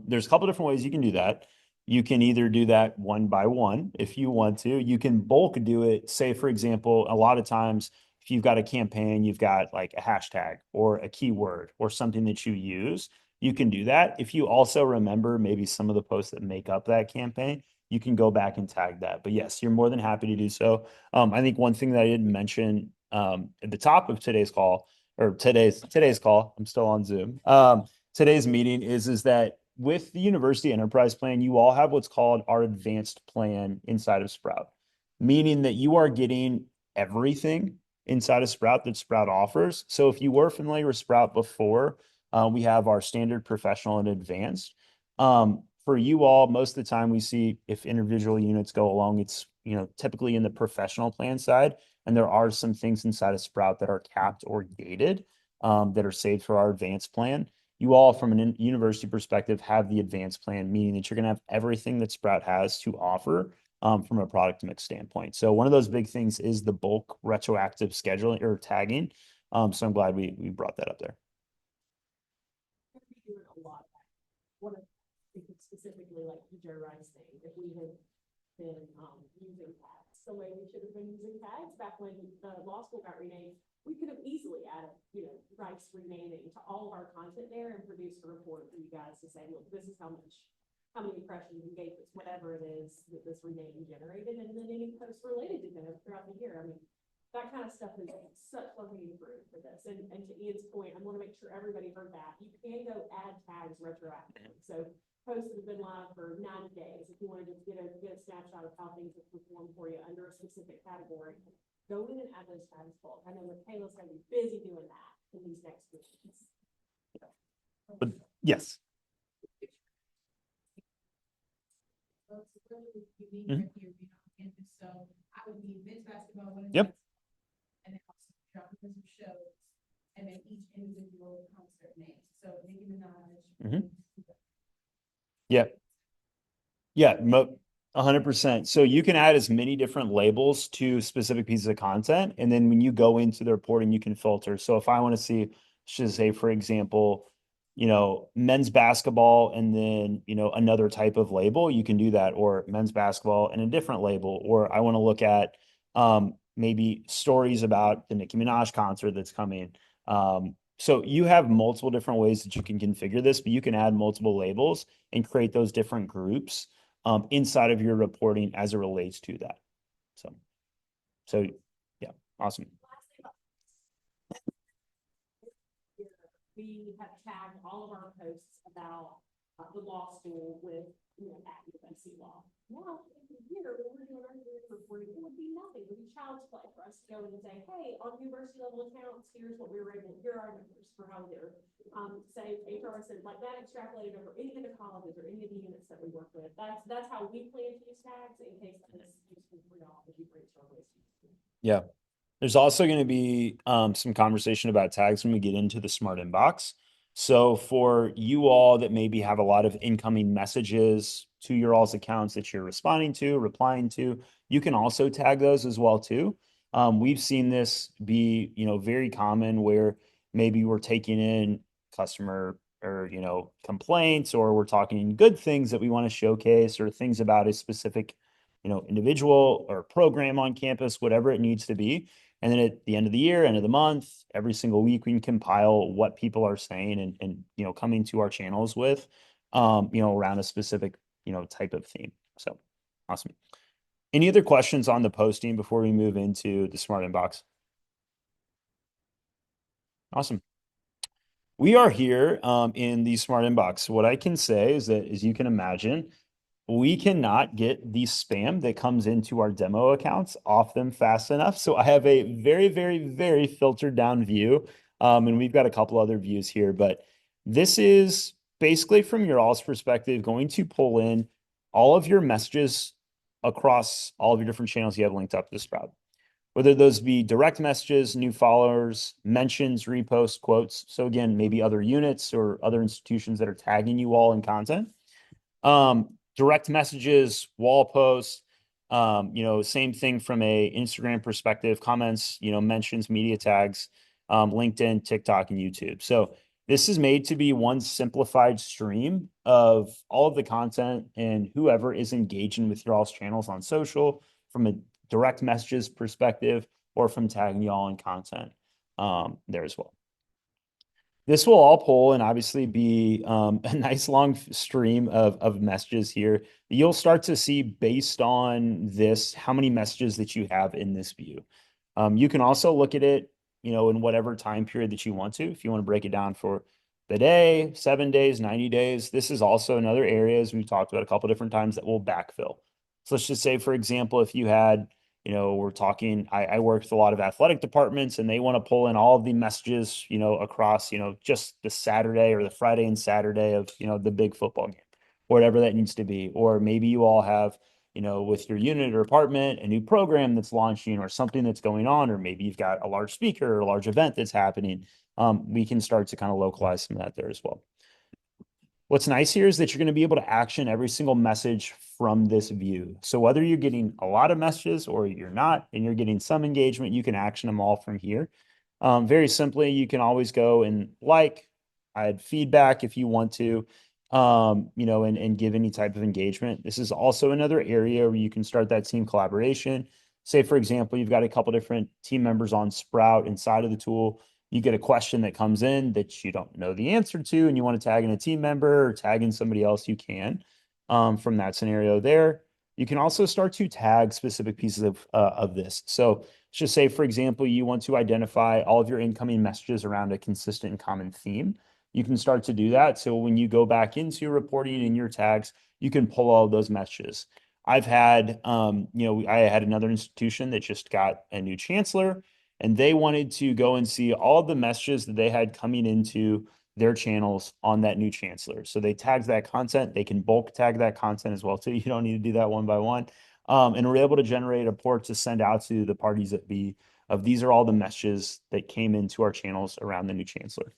There's a couple different ways you can do that. You can either do that one by one if you want to. You can bulk do it. Say, for example, a lot of times if you've got a campaign, you've got like a hashtag or a keyword or something that you use, you can do that. If you also remember maybe some of the posts that make up that campaign, you can go back and tag that. But yes, you're more than happy to do so. I think one thing that I didn't mention at the top of today's call or today's call, I'm still on Zoom. Today's meeting is that with the university enterprise plan, you all have what's called our advanced plan inside of Sprout, meaning that you are getting everything inside of Sprout that Sprout offers. So if you were familiar with Sprout before, we have our standard, professional, and advanced. For you all, most of the time we see if individual units go along, it's typically in the professional plan side, and there are some things inside of Sprout that are capped or gated that are saved for our advanced plan. You all, from a university perspective, have the advanced plan, meaning that you're going to have everything that Sprout has to offer from a product mix standpoint. So one of those big things is the bulk retroactive scheduling or tagging. So I'm glad we brought that up there. We're doing a lot of that. One of specifically like the Joe Rice thing, if we had been using tags the way we should have been using tags back when the law school got renamed, we could have easily added, Rice renaming to all of our content there and produced a report for you guys to say, look, this is how many impressions, engagements, whatever it is that this renaming generated, and then any posts related to them throughout the year. I mean, that kind of stuff is such low-hanging fruit for this. And to Ian's point, I want to make sure everybody heard that. You can go add tags retroactively. So posts that have been live for 90 days, if you want to just get a snapshot of how things have performed for you under a specific category, go in and add those tags bulk. I know Michaela's going to be busy doing that in these next weeks. But yes. So it's really unique Mhm. right here, campus. So I would need men's basketball, women's Yep. basketball, and then also drop some shows, and then each individual concert names. So Nicki Minaj. Mhm. Yeah. Yeah, 100%. So you can add as many different labels to specific pieces of content, and then when you go into the reporting, you can filter. So if I want to see, let's just say, for example, men's basketball and then, another type of label, you can do that, or men's basketball and a different label, or I want to look at maybe stories about the Nicki Minaj concert that's coming. So you have multiple different ways that you can configure this, but you can add multiple labels and create those different groups inside of your reporting as it relates to that. So yeah, awesome. We have tagged all of our posts about the law school with, at USC law. Now, here, when we're doing our year reporting, it would be nothing. It would be child's play for us to go and say, hey, on university level accounts, here's what we were able, here are our numbers for how we're, say, HR said, like that extrapolated over any of the colleges or any of the units that we work with. That's how we plan to use tags in case that is useful for y'all as you brainstorm ways to use them. Yeah. There's also going to be some conversation about tags when we get into the smart inbox. So for you all that maybe have a lot of incoming messages to your all's accounts that you're responding to, replying to, you can also tag those as well too. We've seen this be, very common where maybe we're taking in customer or, complaints, or we're talking good things that we want to showcase, or things about a specific, individual or program on campus, whatever it needs to be. And then at the end of the year, end of the month, every single week, we can compile what people are saying and coming to our channels with, around a specific, type of theme. So awesome. Any other questions on the posting before we move into the smart inbox? Awesome. We are here in the smart inbox. What I can say is that, as you can imagine, we cannot get the spam that comes into our demo accounts off them fast enough. So I have a very, very, very filtered down view. And we've got a couple other views here, but this is basically from your all's perspective, going to pull in all of your messages across all of your different channels you have linked up to Sprout. whether those be direct messages, new followers, mentions, reposts, quotes. So again, maybe other units or other institutions that are tagging you all in content. Direct messages, wall posts, same thing from a Instagram perspective, comments, mentions, media tags, LinkedIn, TikTok, and YouTube. So this is made to be one simplified stream of all of the content and whoever is engaging with your all's channels on social from a direct messages perspective or from tagging y'all in content there as well. This will all pull and obviously be a nice long stream of messages here. You'll start to see based on this how many messages that you have in this view. You can also look at it, in whatever time period that you want to. If you want to break it down for the day, 7 days, 90 days, this is also another area, as we've talked about a couple different times, that will backfill. So let's just say, for example, if you had we're talking, I work with a lot of athletic departments and they want to pull in all of the messages, across, just the Saturday or the Friday and Saturday of, the big football game, whatever that needs to be. Or maybe you all have, with your unit or department, a new program that's launching or something that's going on, or maybe you've got a large speaker or a large event that's happening. We can start to kind of localize some of that there as well. What's nice here is that you're going to be able to action every single message from this view. So whether you're getting a lot of messages or you're not, and you're getting some engagement, you can action them all from here. Very simply, you can always go and add feedback if you want to, and give any type of engagement. This is also another area where you can start that team collaboration. Say, for example, you've got a couple different team members on Sprout inside of the tool. You get a question that comes in that you don't know the answer to, and you want to tag in a team member or tag in somebody else, you can from that scenario there. You can also start to tag specific pieces of this. So let's just say, for example, you want to identify all of your incoming messages around a consistent and common theme. You can start to do that. So when you go back into reporting in your tags, you can pull all of those messages. I've had, I had another institution that just got a new chancellor, and they wanted to go and see all of the messages that they had coming into their channels on that new chancellor. So they tagged that content. They can bulk tag that content as well too. You don't need to do that one by one. And we're able to generate a report to send out to the parties that be of these are all the messages that came into our channels around the new chancellor.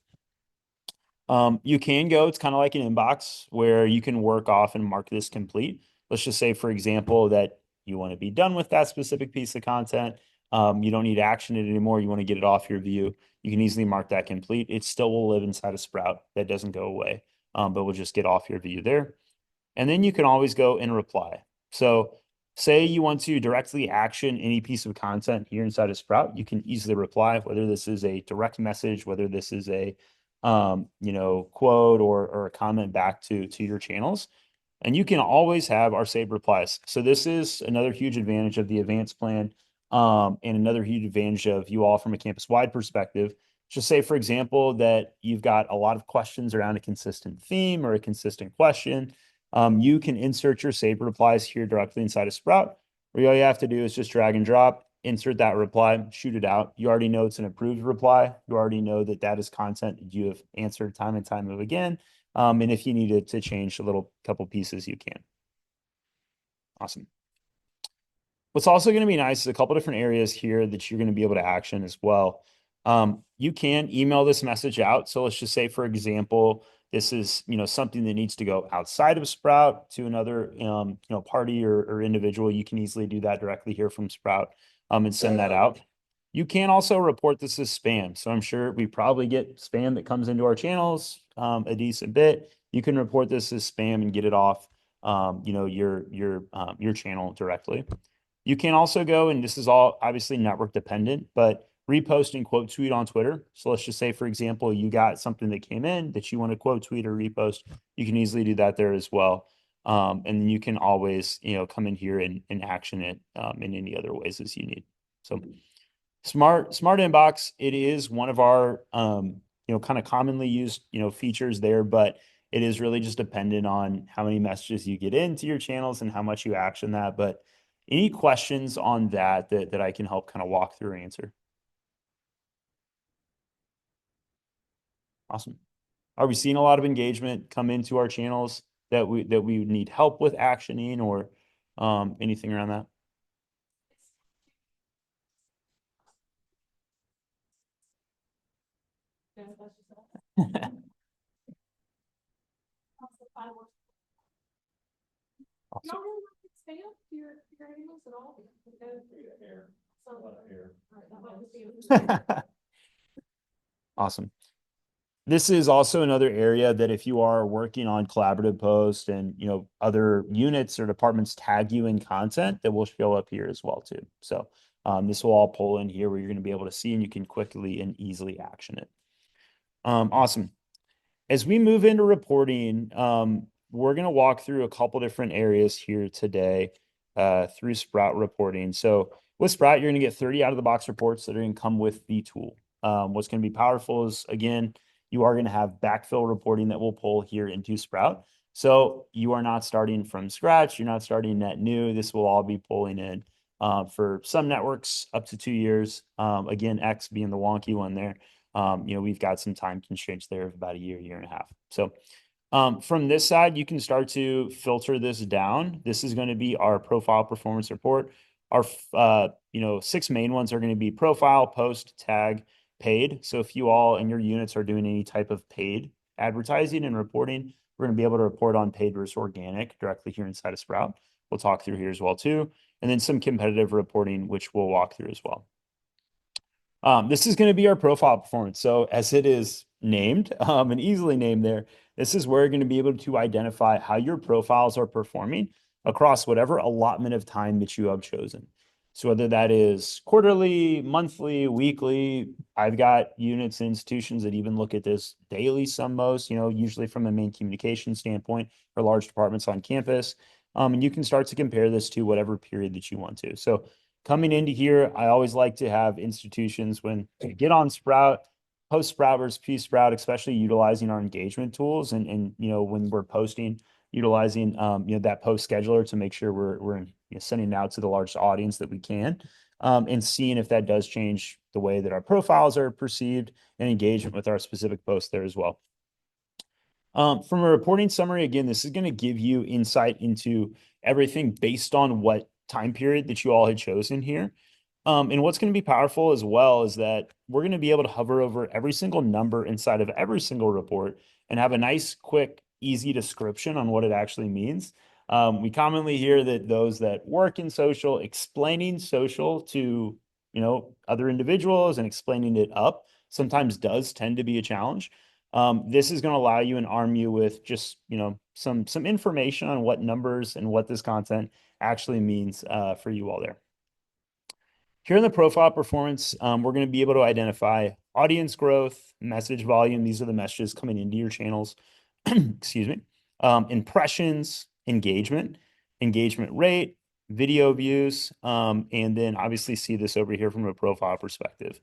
You can go, it's kind of like an inbox where you can work off and mark this complete. Let's just say, for example, that you want to be done with that specific piece of content. You don't need to action it anymore. You want to get it off your view. You can easily mark that complete. It still will live inside of Sprout. That doesn't go away, but we'll just get off your view there. And then you can always go and reply. So say you want to directly action any piece of content here inside of Sprout, you can easily reply, whether this is a direct message, whether this is a quote or a comment back to your channels. And you can always have our saved replies. So this is another huge advantage of the advanced plan, and another huge advantage of you all from a campus-wide perspective. Just say, for example, that you've got a lot of questions around a consistent theme or a consistent question. You can insert your saved replies here directly inside of Sprout, where all you have to do is just drag and drop, insert that reply, shoot it out. You already know it's an approved reply. You already know that that is content that you have answered time and time again. And if you needed to change a little couple pieces, you can. Awesome. What's also going to be nice is a couple different areas here that you're going to be able to action as well. You can email this message out. So let's just say, for example, this is, something that needs to go outside of Sprout to another, party or individual. You can easily do that directly here from Sprout, and send that out. You can also report this as spam. So I'm sure we probably get spam that comes into our channels, a decent bit. You can report this as spam and get it off, your channel directly. You can also go, and this is all obviously network dependent, but repost and quote tweet on Twitter. So let's just say, for example, you got something that came in that you want to quote tweet or repost. You can easily do that there as well. And you can always, come in here and action it in any other ways as you need. So smart inbox. It is one of our, kind of commonly used, features there, but it is really just dependent on how many messages you get into your channels and how much you action that. But any questions on that I can help kind of walk through and answer? Awesome. Are we seeing a lot of engagement come into our channels that we need help with actioning or anything around that? that's just us. Y'all really want to expand your animals at all? Awesome. This is also another area that if you are working on collaborative posts and other units or departments tag you in content, that will show up here as well too. So this will all pull in here where you're going to be able to see and you can quickly and easily action it. Awesome. As we move into reporting, we're going to walk through a couple different areas here today through Sprout reporting. So with Sprout, you're going to get 30 out of the box reports that are going to come with the tool. What's going to be powerful is, again, you are going to have backfill reporting that will pull here into Sprout. So you are not starting from scratch. You're not starting net new. This will all be pulling in for some networks up to 2 years. Again, X being the wonky one there. We've got some time constraints there of about a year and a half. So from this side, you can start to filter this down. This is going to be our profile performance report. Our 6 main ones are going to be profile, post, tag, paid. So if you all and your units are doing any type of paid advertising and reporting, we're going to be able to report on paid versus organic directly here inside of Sprout. We'll talk through here as well too. And then some competitive reporting, which we'll walk through as well. This is going to be our profile performance. So as it is named and easily named there, this is where you're going to be able to identify how your profiles are performing across whatever allotment of time that you have chosen. So whether that is quarterly, monthly, weekly, I've got units and institutions that even look at this daily, some most, usually from a main communication standpoint for large departments on campus. And you can start to compare this to whatever period that you want to. So coming into here, I always like to have institutions when they get on Sprout, post Sprout versus P-Sprout, especially utilizing our engagement tools and when we're posting, utilizing that post scheduler to make sure we're sending it out to the largest audience that we can, and seeing if that does change the way that our profiles are perceived and engagement with our specific post there as well. From a reporting summary, again, this is going to give you insight into everything based on what time period that you all had chosen here. And what's going to be powerful as well is that we're going to be able to hover over every single number inside of every single report and have a nice, quick, easy description on what it actually means. We commonly hear that those that work in social, explaining social to other individuals and explaining it up sometimes does tend to be a challenge. This is going to allow you and arm you with just some information on what numbers and what this content actually means for you all there. Here in the profile performance, we're going to be able to identify audience growth, message volume. These are the messages coming into your channels. Excuse me. Impressions, engagement rate, video views, and then obviously see this over here from a profile perspective.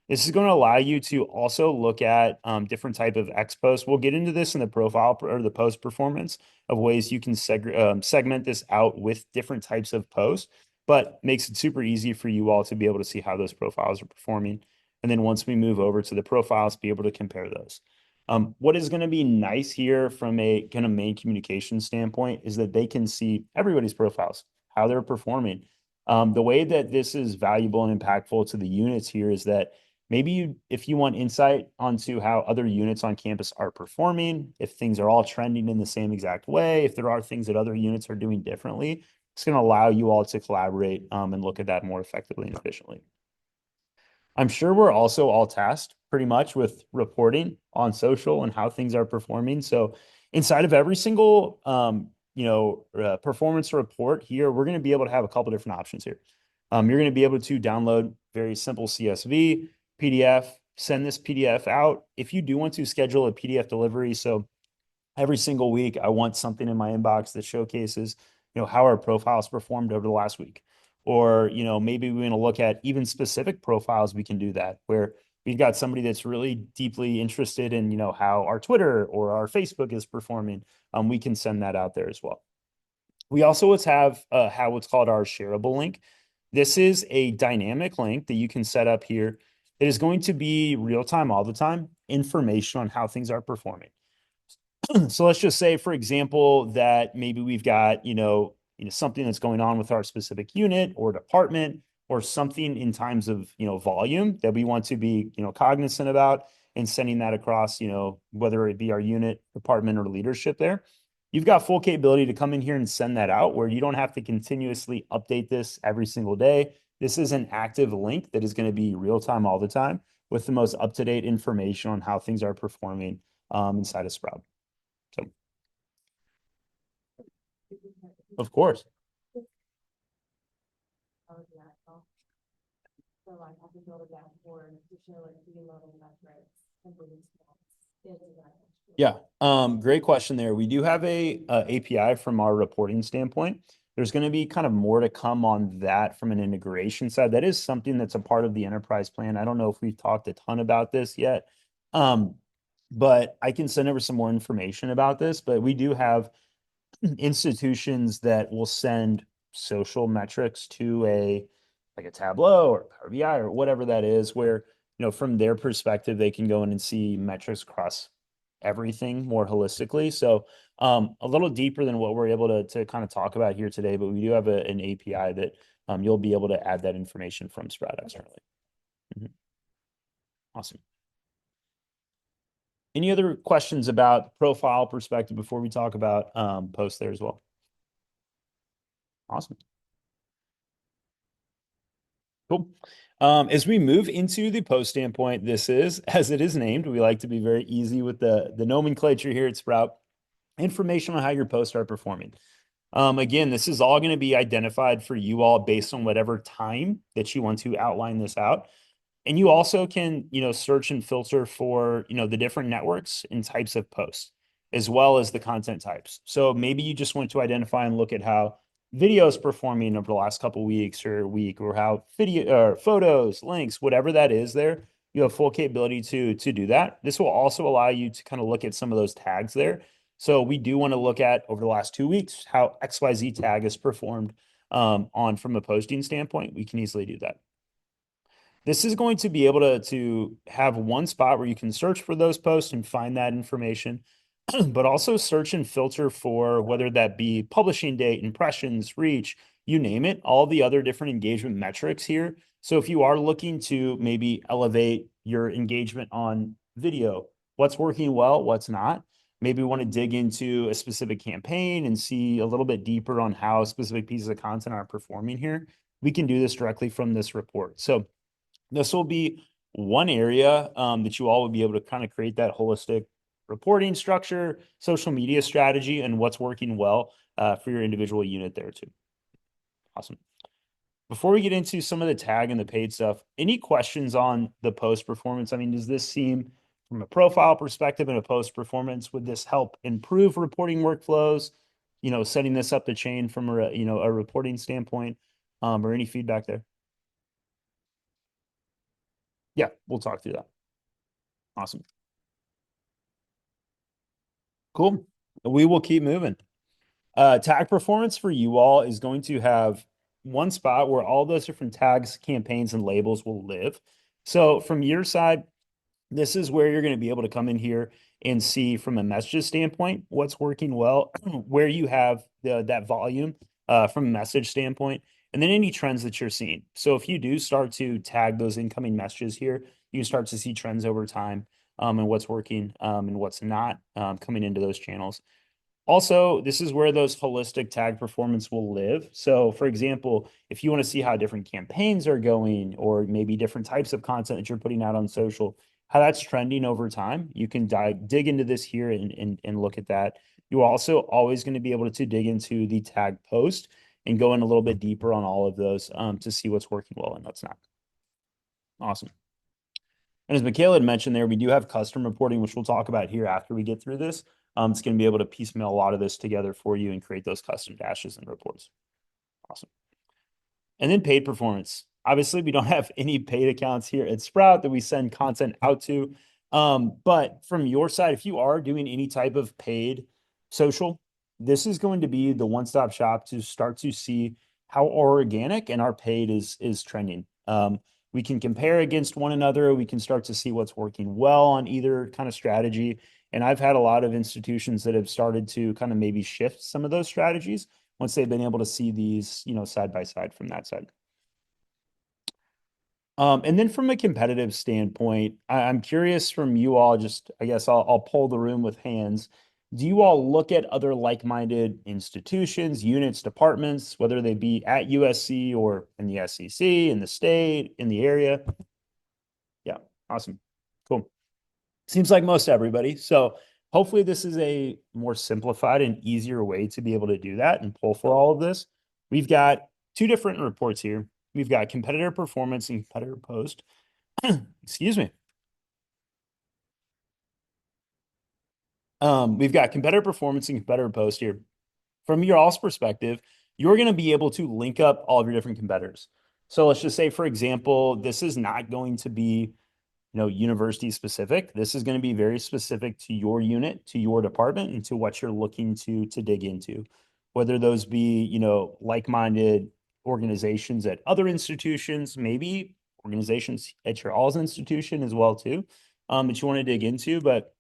This is going to allow you to also look at different type of X-posts. We'll get into this in the profile or the post performance of ways you can segment this out with different types of posts, but makes it super easy for you all to be able to see how those profiles are performing. And then once we move over to the profiles, be able to compare those. What is going to be nice here from a kind of main communication standpoint is that they can see everybody's profiles, how they're performing. The way that this is valuable and impactful to the units here is that maybe if you want insight onto how other units on campus are performing, if things are all trending in the same exact way, if there are things that other units are doing differently, it's going to allow you all to collaborate and look at that more effectively and efficiently. I'm sure we're also all tasked pretty much with reporting on social and how things are performing. So inside of every single performance report here, we're going to be able to have a couple different options here. You're going to be able to download very simple CSV, PDF, send this PDF out. If you do want to schedule a PDF delivery, so every single week, I want something in my inbox that showcases, how our profiles performed over the last week. Or, maybe we're going to look at even specific profiles. We can do that where we've got somebody that's really deeply interested in, how our Twitter or our Facebook is performing. We can send that out there as well. We also have what's called our shareable link. This is a dynamic link that you can set up here. It is going to be real time all the time, information on how things are performing. So let's just say, for example, that maybe we've got, something that's going on with our specific unit or department or something in times of, volume that we want to be, cognizant about. and sending that across, whether it be our unit, department, or leadership there. You've got full capability to come in here and send that out where you don't have to continuously update this every single day. This is an active link that is going to be real time all the time with the most up-to-date information on how things are performing inside of Sprout. So, of course. So like I can build a dashboard to show like the level metrics and bring into that. Yeah, great question there. We do have a API from our reporting standpoint. There's going to be kind of more to come on that from an integration side. That is something that's a part of the enterprise plan. I don't know if we've talked a ton about this yet, but I can send over some more information about this. But we do have institutions that will send social metrics to like a Tableau or Power BI or whatever that is, where from their perspective they can go in and see metrics across everything more holistically. So a little deeper than what we're able to kind of talk about here today, but we do have an API that you'll be able to add that information from Sprout externally. Awesome. Any other questions about profile perspective before we talk about posts there as well? Awesome. Cool. As we move into the post standpoint, this is, as it is named, we like to be very easy with the nomenclature here at Sprout. Information on how your posts are performing. Again, this is all going to be identified for you all based on whatever time that you want to outline this out. And you also can, search and filter for, the different networks and types of posts, as well as the content types. So maybe you just want to identify and look at how video is performing over the last couple of weeks or week, or how video or photos, links, whatever that is there, you have full capability to do that. This will also allow you to kind of look at some of those tags there. So we do want to look at over the last 2 weeks how XYZ tag has performed on from a posting standpoint. We can easily do that. This is going to be able to have one spot where you can search for those posts and find that information, but also search and filter for whether that be publishing date, impressions, reach, you name it, all the other different engagement metrics here. So if you are looking to maybe elevate your engagement on video, what's working well, what's not, maybe want to dig into a specific campaign and see a little bit deeper on how specific pieces of content are performing here, we can do this directly from this report. So this will be one area that you all would be able to kind of create that holistic reporting structure, social media strategy, and what's working well for your individual unit there too. Awesome. Before we get into some of the tag and the paid stuff, any questions on the post performance? I mean, does this seem from a profile perspective and a post performance, would this help improve reporting workflows, setting this up the chain from a reporting standpoint, or any feedback there? Yeah, we'll talk through that. Awesome. Cool. We will keep moving. Tag performance for you all is going to have one spot where all those different tags, campaigns, and labels will live. So from your side, this is where you're going to be able to come in here and see from a messages standpoint what's working well, where you have that volume from a message standpoint, and then any trends that you're seeing. So if you do start to tag those incoming messages here, you can start to see trends over time and what's working and what's not coming into those channels. Also, this is where those holistic tag performance will live. So, for example, if you want to see how different campaigns are going, or maybe different types of content that you're putting out on social, how that's trending over time, you can dig into this here and look at that. You're also always going to be able to dig into the tag post and go in a little bit deeper on all of those to see what's working well and what's not. Awesome. And as Michaela had mentioned there, we do have custom reporting, which we'll talk about here after we get through this. It's going to be able to piecemeal a lot of this together for you and create those custom dashes and reports. Awesome. And then paid performance. Obviously, we don't have any paid accounts here at Sprout that we send content out to. But from your side, if you are doing any type of paid social, this is going to be the one-stop shop to start to see how organic and our paid is trending. We can compare against one another. We can start to see what's working well on either kind of strategy. And I've had a lot of institutions that have started to kind of maybe shift some of those strategies once they've been able to see these, side by side from that side. And then from a competitive standpoint, I'm curious from you all, just I guess I'll poll the room with hands. Do you all look at other like-minded institutions, units, departments, whether they be at USC or in the SEC, in the state, in the area? Yeah, awesome. Cool. Seems like most everybody. So hopefully this is a more simplified and easier way to be able to do that and pull for all of this. We've got two different reports here. We've got competitor performance and competitor post. Excuse me. We've got competitor performance and competitor post here. From your all's perspective, you're going to be able to link up all of your different competitors. So let's just say, for example, this is not going to be university specific. This is going to be very specific to your unit, to your department, and to what you're looking to dig into. Whether those be, like-minded organizations at other institutions, maybe organizations at your all's institution as well too, that you want to dig into. But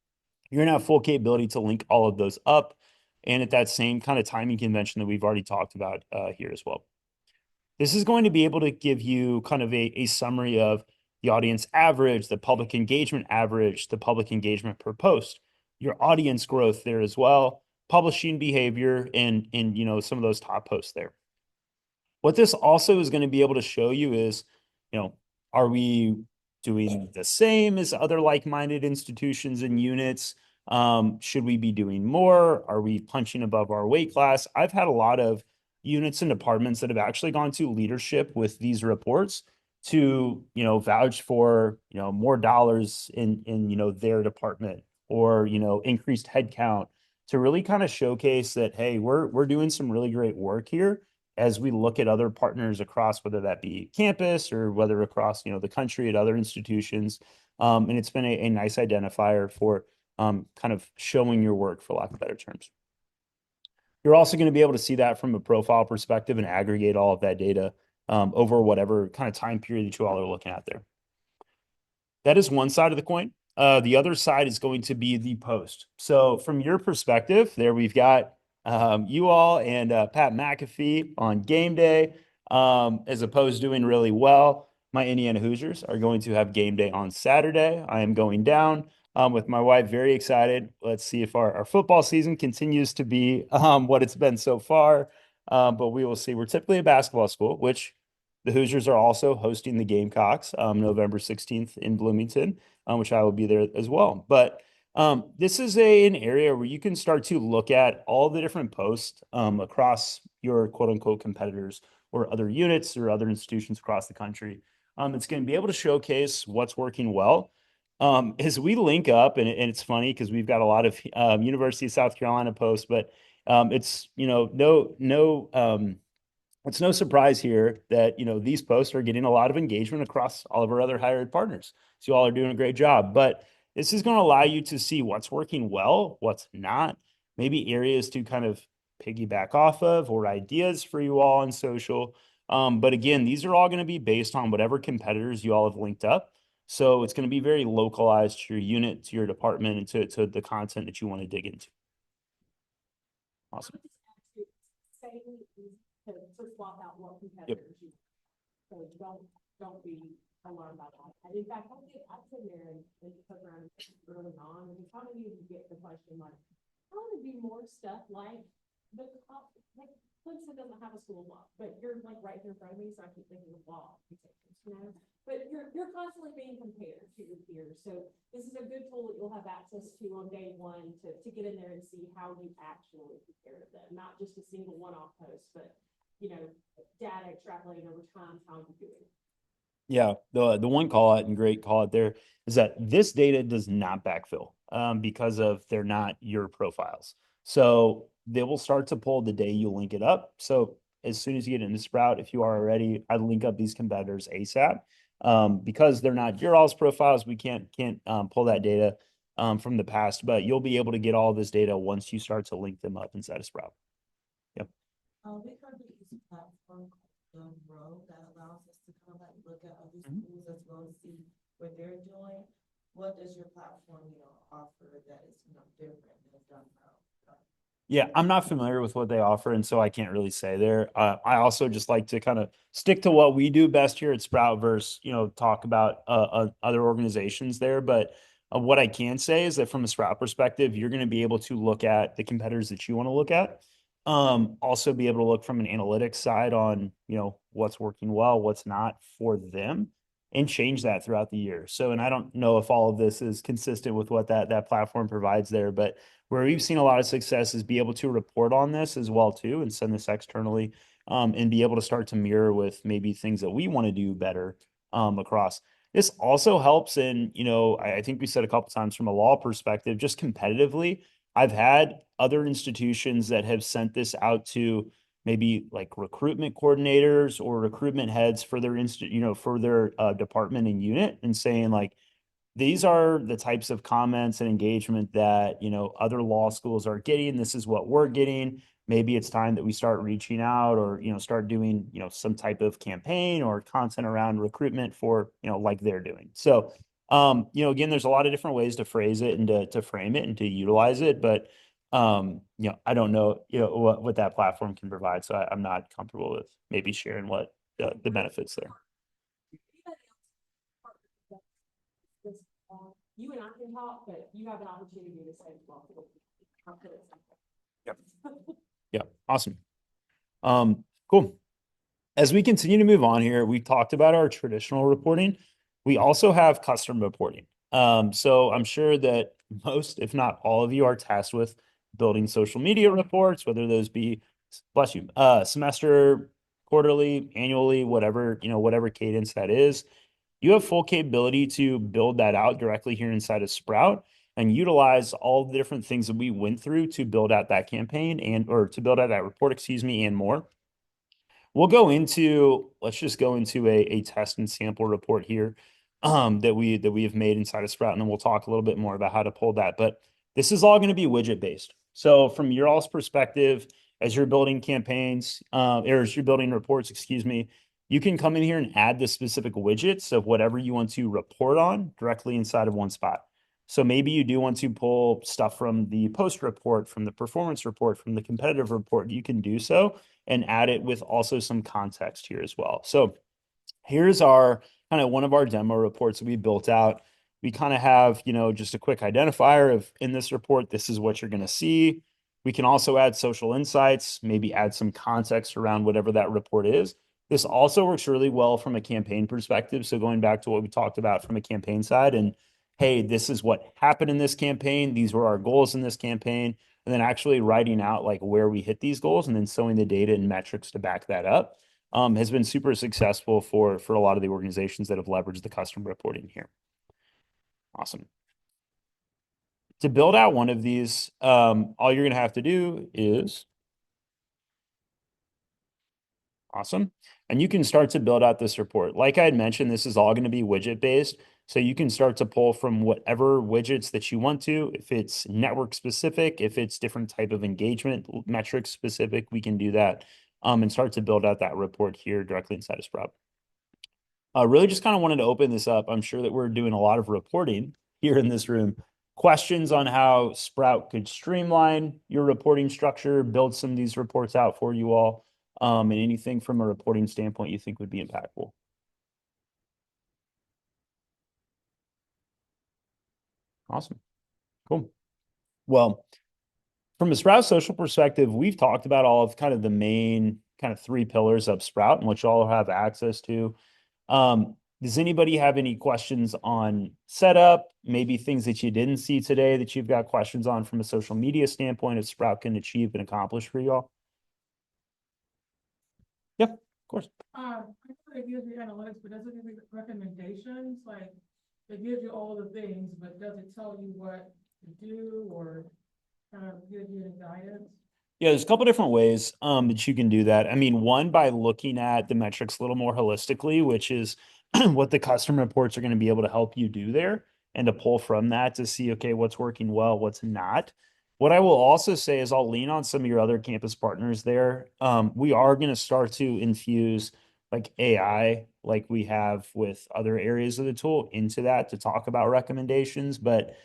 you're going to have full capability to link all of those up, and at that same kind of timing convention that we've already talked about here as well. This is going to be able to give you kind of a summary of the audience average, the public engagement average, the public engagement per post, your audience growth there as well, publishing behavior, and some of those top posts there. What this also is going to be able to show you is, are we doing the same as other like-minded institutions and units? Should we be doing more? Are we punching above our weight class? I've had a lot of units and departments that have actually gone to leadership with these reports to, vouch for, more dollars in their department, or, increased headcount, to really kind of showcase that, hey, we're doing some really great work here as we look at other partners across, whether that be campus or whether across, the country at other institutions. And it's been a nice identifier for kind of showing your work, for lack of better terms. You're also going to be able to see that from a profile perspective and aggregate all of that data over whatever kind of time period that you all are looking at there. That is one side of the coin. The other side is going to be the post. So from your perspective, there we've got you all and Pat McAfee on game day, as opposed to doing really well. My Indiana Hoosiers are going to have game day on Saturday. I am going down with my wife, very excited. Let's see if our football season continues to be what it's been so far. But we will see. We're typically a basketball school, which the Hoosiers are also hosting the Gamecocks November 16th in Bloomington, which I will be there as well. But this is an area where you can start to look at all the different posts across your quote unquote competitors or other units or other institutions across the country. It's going to be able to showcase what's working well. As we link up, and it's funny because we've got a lot of University of South Carolina posts, but it's it's no surprise here that these posts are getting a lot of engagement across all of our other higher ed partners. So you all are doing a great job. But this is going to allow you to see what's working well, what's not, maybe areas to kind of piggyback off of, or ideas for you all on social. But again, these are all going to be based on whatever competitors you all have linked up. So it's going to be very localized to your unit, to your department, and to the content that you want to dig into. Awesome. To swap out what competitors you. So don't be alarmed about that. And in fact, I've been there and put around early on, and how many of you get the question like, I want to do more stuff like like Clemson doesn't have a school block, but you're like right here in front of me, so I keep thinking of law, but you're constantly being compared to your peers. So this is a good tool that you'll have access to on day one to get in there and see how you actually compare to them, not just a single one-off post, but data extrapolating over time, how you're doing. Yeah, the one call out and great call out there is that this data does not backfill because of they're not your profiles. So they will start to pull the day you link it up. So as soon as you get into Sprout, if you are already, I'd link up these competitors ASAP. Because they're not your all's profiles, we can't pull that data from the past, but you'll be able to get all this data once you start to link them up inside of Sprout. Yep. We currently use a platform called Grow that allows us to kind of like look at other schools as well as see what they're doing. What does your platform, offer that is, different than Grow? Yeah, I'm not familiar with what they offer, and so I can't really say there. I also just like to kind of stick to what we do best here at Sprout versus, talk about other organizations there. But what I can say is that from a Sprout perspective, you're going to be able to look at the competitors that you want to look at. Also be able to look from an analytics side on, what's working well, what's not for them, and change that throughout the year. So, and I don't know if all of this is consistent with what that platform provides there, but where we've seen a lot of success is be able to report on this as well too and send this externally, and be able to start to mirror with maybe things that we want to do better across. This also helps in, I think we said a couple times from a law perspective, just competitively. I've had other institutions that have sent this out to maybe like recruitment coordinators or recruitment heads for their for their department and unit, and saying like, these are the types of comments and engagement that, other law schools are getting. This is what we're getting. Maybe it's time that we start reaching out or, start doing, some type of campaign or content around recruitment for, like they're doing. So, again, there's a lot of different ways to phrase it and to frame it and to utilize it. But, I don't know, what that platform can provide. So I'm not comfortable with maybe sharing what the benefits there. You and I can talk, but you have an opportunity to say, well, I'll put it Yep. Yeah. Awesome. Cool. As we continue to move on here, we talked about our traditional reporting. We also have custom reporting. So I'm sure that most, if not all of you, are tasked with building social media reports, whether those be, bless you, semester, quarterly, annually, whatever, whatever cadence that is. You have full capability to build that out directly here inside of Sprout and utilize all the different things that we went through to build out that campaign or to build out that report, excuse me, and more. Let's just go into a test and sample report here, that we have made inside of Sprout, and then we'll talk a little bit more about how to pull that. But this is all going to be widget based. So from your all's perspective, as you're building campaigns, or as you're building reports, excuse me, you can come in here and add the specific widgets of whatever you want to report on directly inside of one spot. So maybe you do want to pull stuff from the post report, from the performance report, from the competitive report. You can do so and add it with also some context here as well. So here's our kind of one of our demo reports that we built out. We kind of have, just a quick identifier of in this report, this is what you're going to see. We can also add social insights, maybe add some context around whatever that report is. This also works really well from a campaign perspective. So going back to what we talked about from a campaign side, and hey, this is what happened in this campaign. These were our goals in this campaign. And then actually writing out like where we hit these goals and then showing the data and metrics to back that up, has been super successful for a lot of the organizations that have leveraged the custom reporting here. Awesome. To build out one of these, all you're going to have to do is awesome. And you can start to build out this report. Like I had mentioned, this is all going to be widget based. So you can start to pull from whatever widgets that you want to. If it's network specific, if it's different type of engagement metrics specific, we can do that, and start to build out that report here directly inside of Sprout. Really just kind of wanted to open this up. I'm sure that we're doing a lot of reporting here in this room. Questions on how Sprout could streamline your reporting structure, build some of these reports out for you all, and anything from a reporting standpoint you think would be impactful. Awesome. Cool. Well, from a Sprout social perspective, we've talked about all of kind of the main kind of three pillars of Sprout and which you all have access to. Does anybody have any questions on setup? Maybe things that you didn't see today that you've got questions on from a social media standpoint of Sprout can achieve and accomplish for you all? Yep, of course. I know it gives you analytics, but does it give you recommendations? Like, it gives you all the things, but does it tell you what to do or kind of give you any guidance? Yeah, there's a couple different ways that you can do that. I mean, one, by looking at the metrics a little more holistically, which is what the custom reports are going to be able to help you do there, and to pull from that to see, okay, what's working well, what's not. What I will also say is I'll lean on some of your other campus partners there. We are going to start to infuse like AI, like we have with other areas of the tool, into that to talk about recommendations, but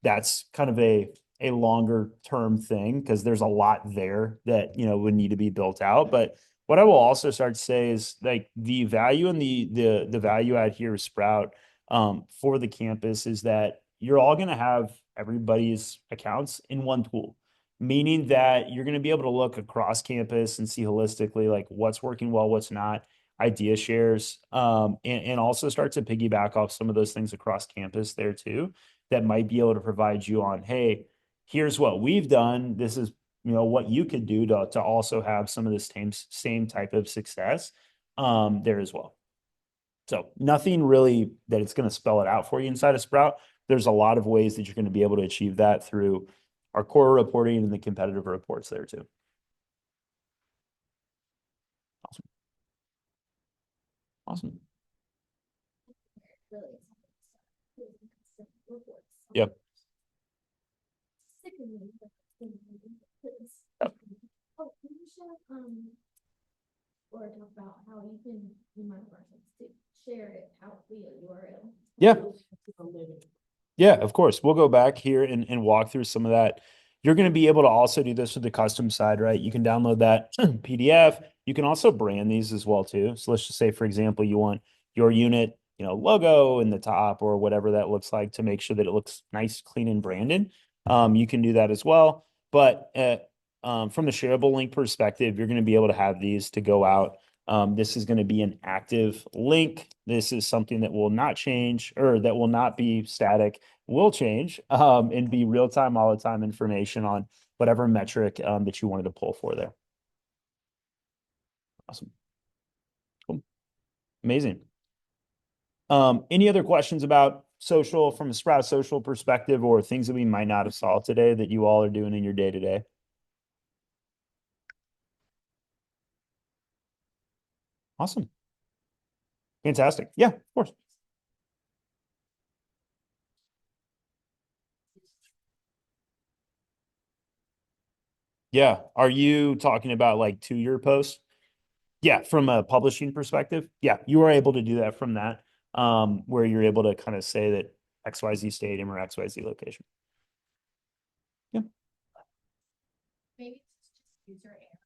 that's kind of a a longer term thing because there's a lot there that, would need to be built out. But what I will also start to say is like the value and the value add here with Sprout for the campus is that you're all going to have everybody's accounts in one tool, meaning that you're going to be able to look across campus and see holistically like what's working well, what's not, idea shares, and also start to piggyback off some of those things across campus there too that might be able to provide you on, hey, here's what we've done. This is, what you could do to also have some of the same type of success there as well. So nothing really that it's going to spell it out for you inside of Sprout. There's a lot of ways that you're going to be able to achieve that through our core reporting and the competitive reports there too. Awesome. Awesome. Really reports. Yep. Sickening. Yep. Oh, can you share, or talk about how you might to share it out via URL? Yeah. Yeah, of course. We'll go back here and walk through some of that. You're going to be able to also do this with the custom side, right? You can download that PDF. You can also brand these as well too. So let's just say, for example, you want your unit, logo in the top or whatever that looks like to make sure that it looks nice, clean, and branded. You can do that as well. But from the shareable link perspective, you're going to be able to have these to go out. This is going to be an active link. This is something that will not change or that will not be static, will change and be real time, all the time information on whatever metric that you wanted to pull for there. Awesome. Cool. Amazing. Any other questions about social from a Sprout social perspective or things that we might not have solved today that you all are doing in your day to day? Awesome. Fantastic. Yeah, of course. Yeah. Are you talking about like 2-year posts? Yeah, from a publishing perspective. Yeah, you are able to do that from that, where you're able to kind of say that XYZ stadium or XYZ location. Yeah. Maybe it's just user error,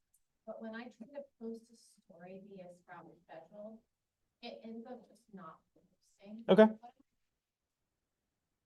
but when I try to post a story via Sprout Schedule, it ends up just not posting. Okay.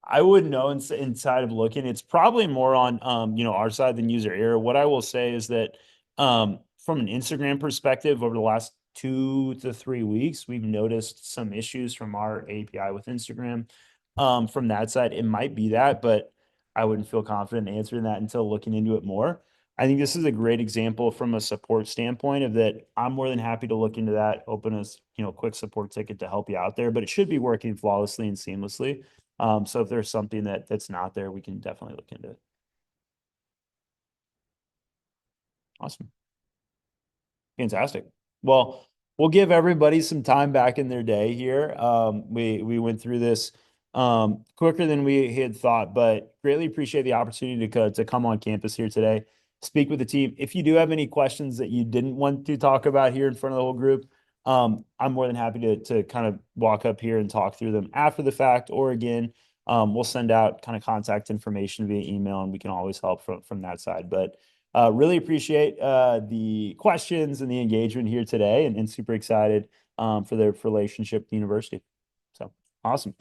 I wouldn't know inside of looking. It's probably more on our side than user error. What I will say is that from an Instagram perspective, over the last 2 to 3 weeks, we've noticed some issues from our API with Instagram. From that side, it might be that, but I wouldn't feel confident answering that until looking into it more. I think this is a great example from a support standpoint of that. I'm more than happy to look into that, open a quick support ticket to help you out there, but it should be working flawlessly and seamlessly. So if there's something that's not there, we can definitely look into it. Awesome. Fantastic. Well, we'll give everybody some time back in their day here. We went through this quicker than we had thought, but greatly appreciate the opportunity to come on campus here today, speak with the team. If you do have any questions that you didn't want to talk about here in front of the whole group, I'm more than happy to kind of walk up here and talk through them after the fact, or again, we'll send out kind of contact information via email and we can always help from that side. But really appreciate the questions and the engagement here today and super excited for the relationship with the university. So awesome.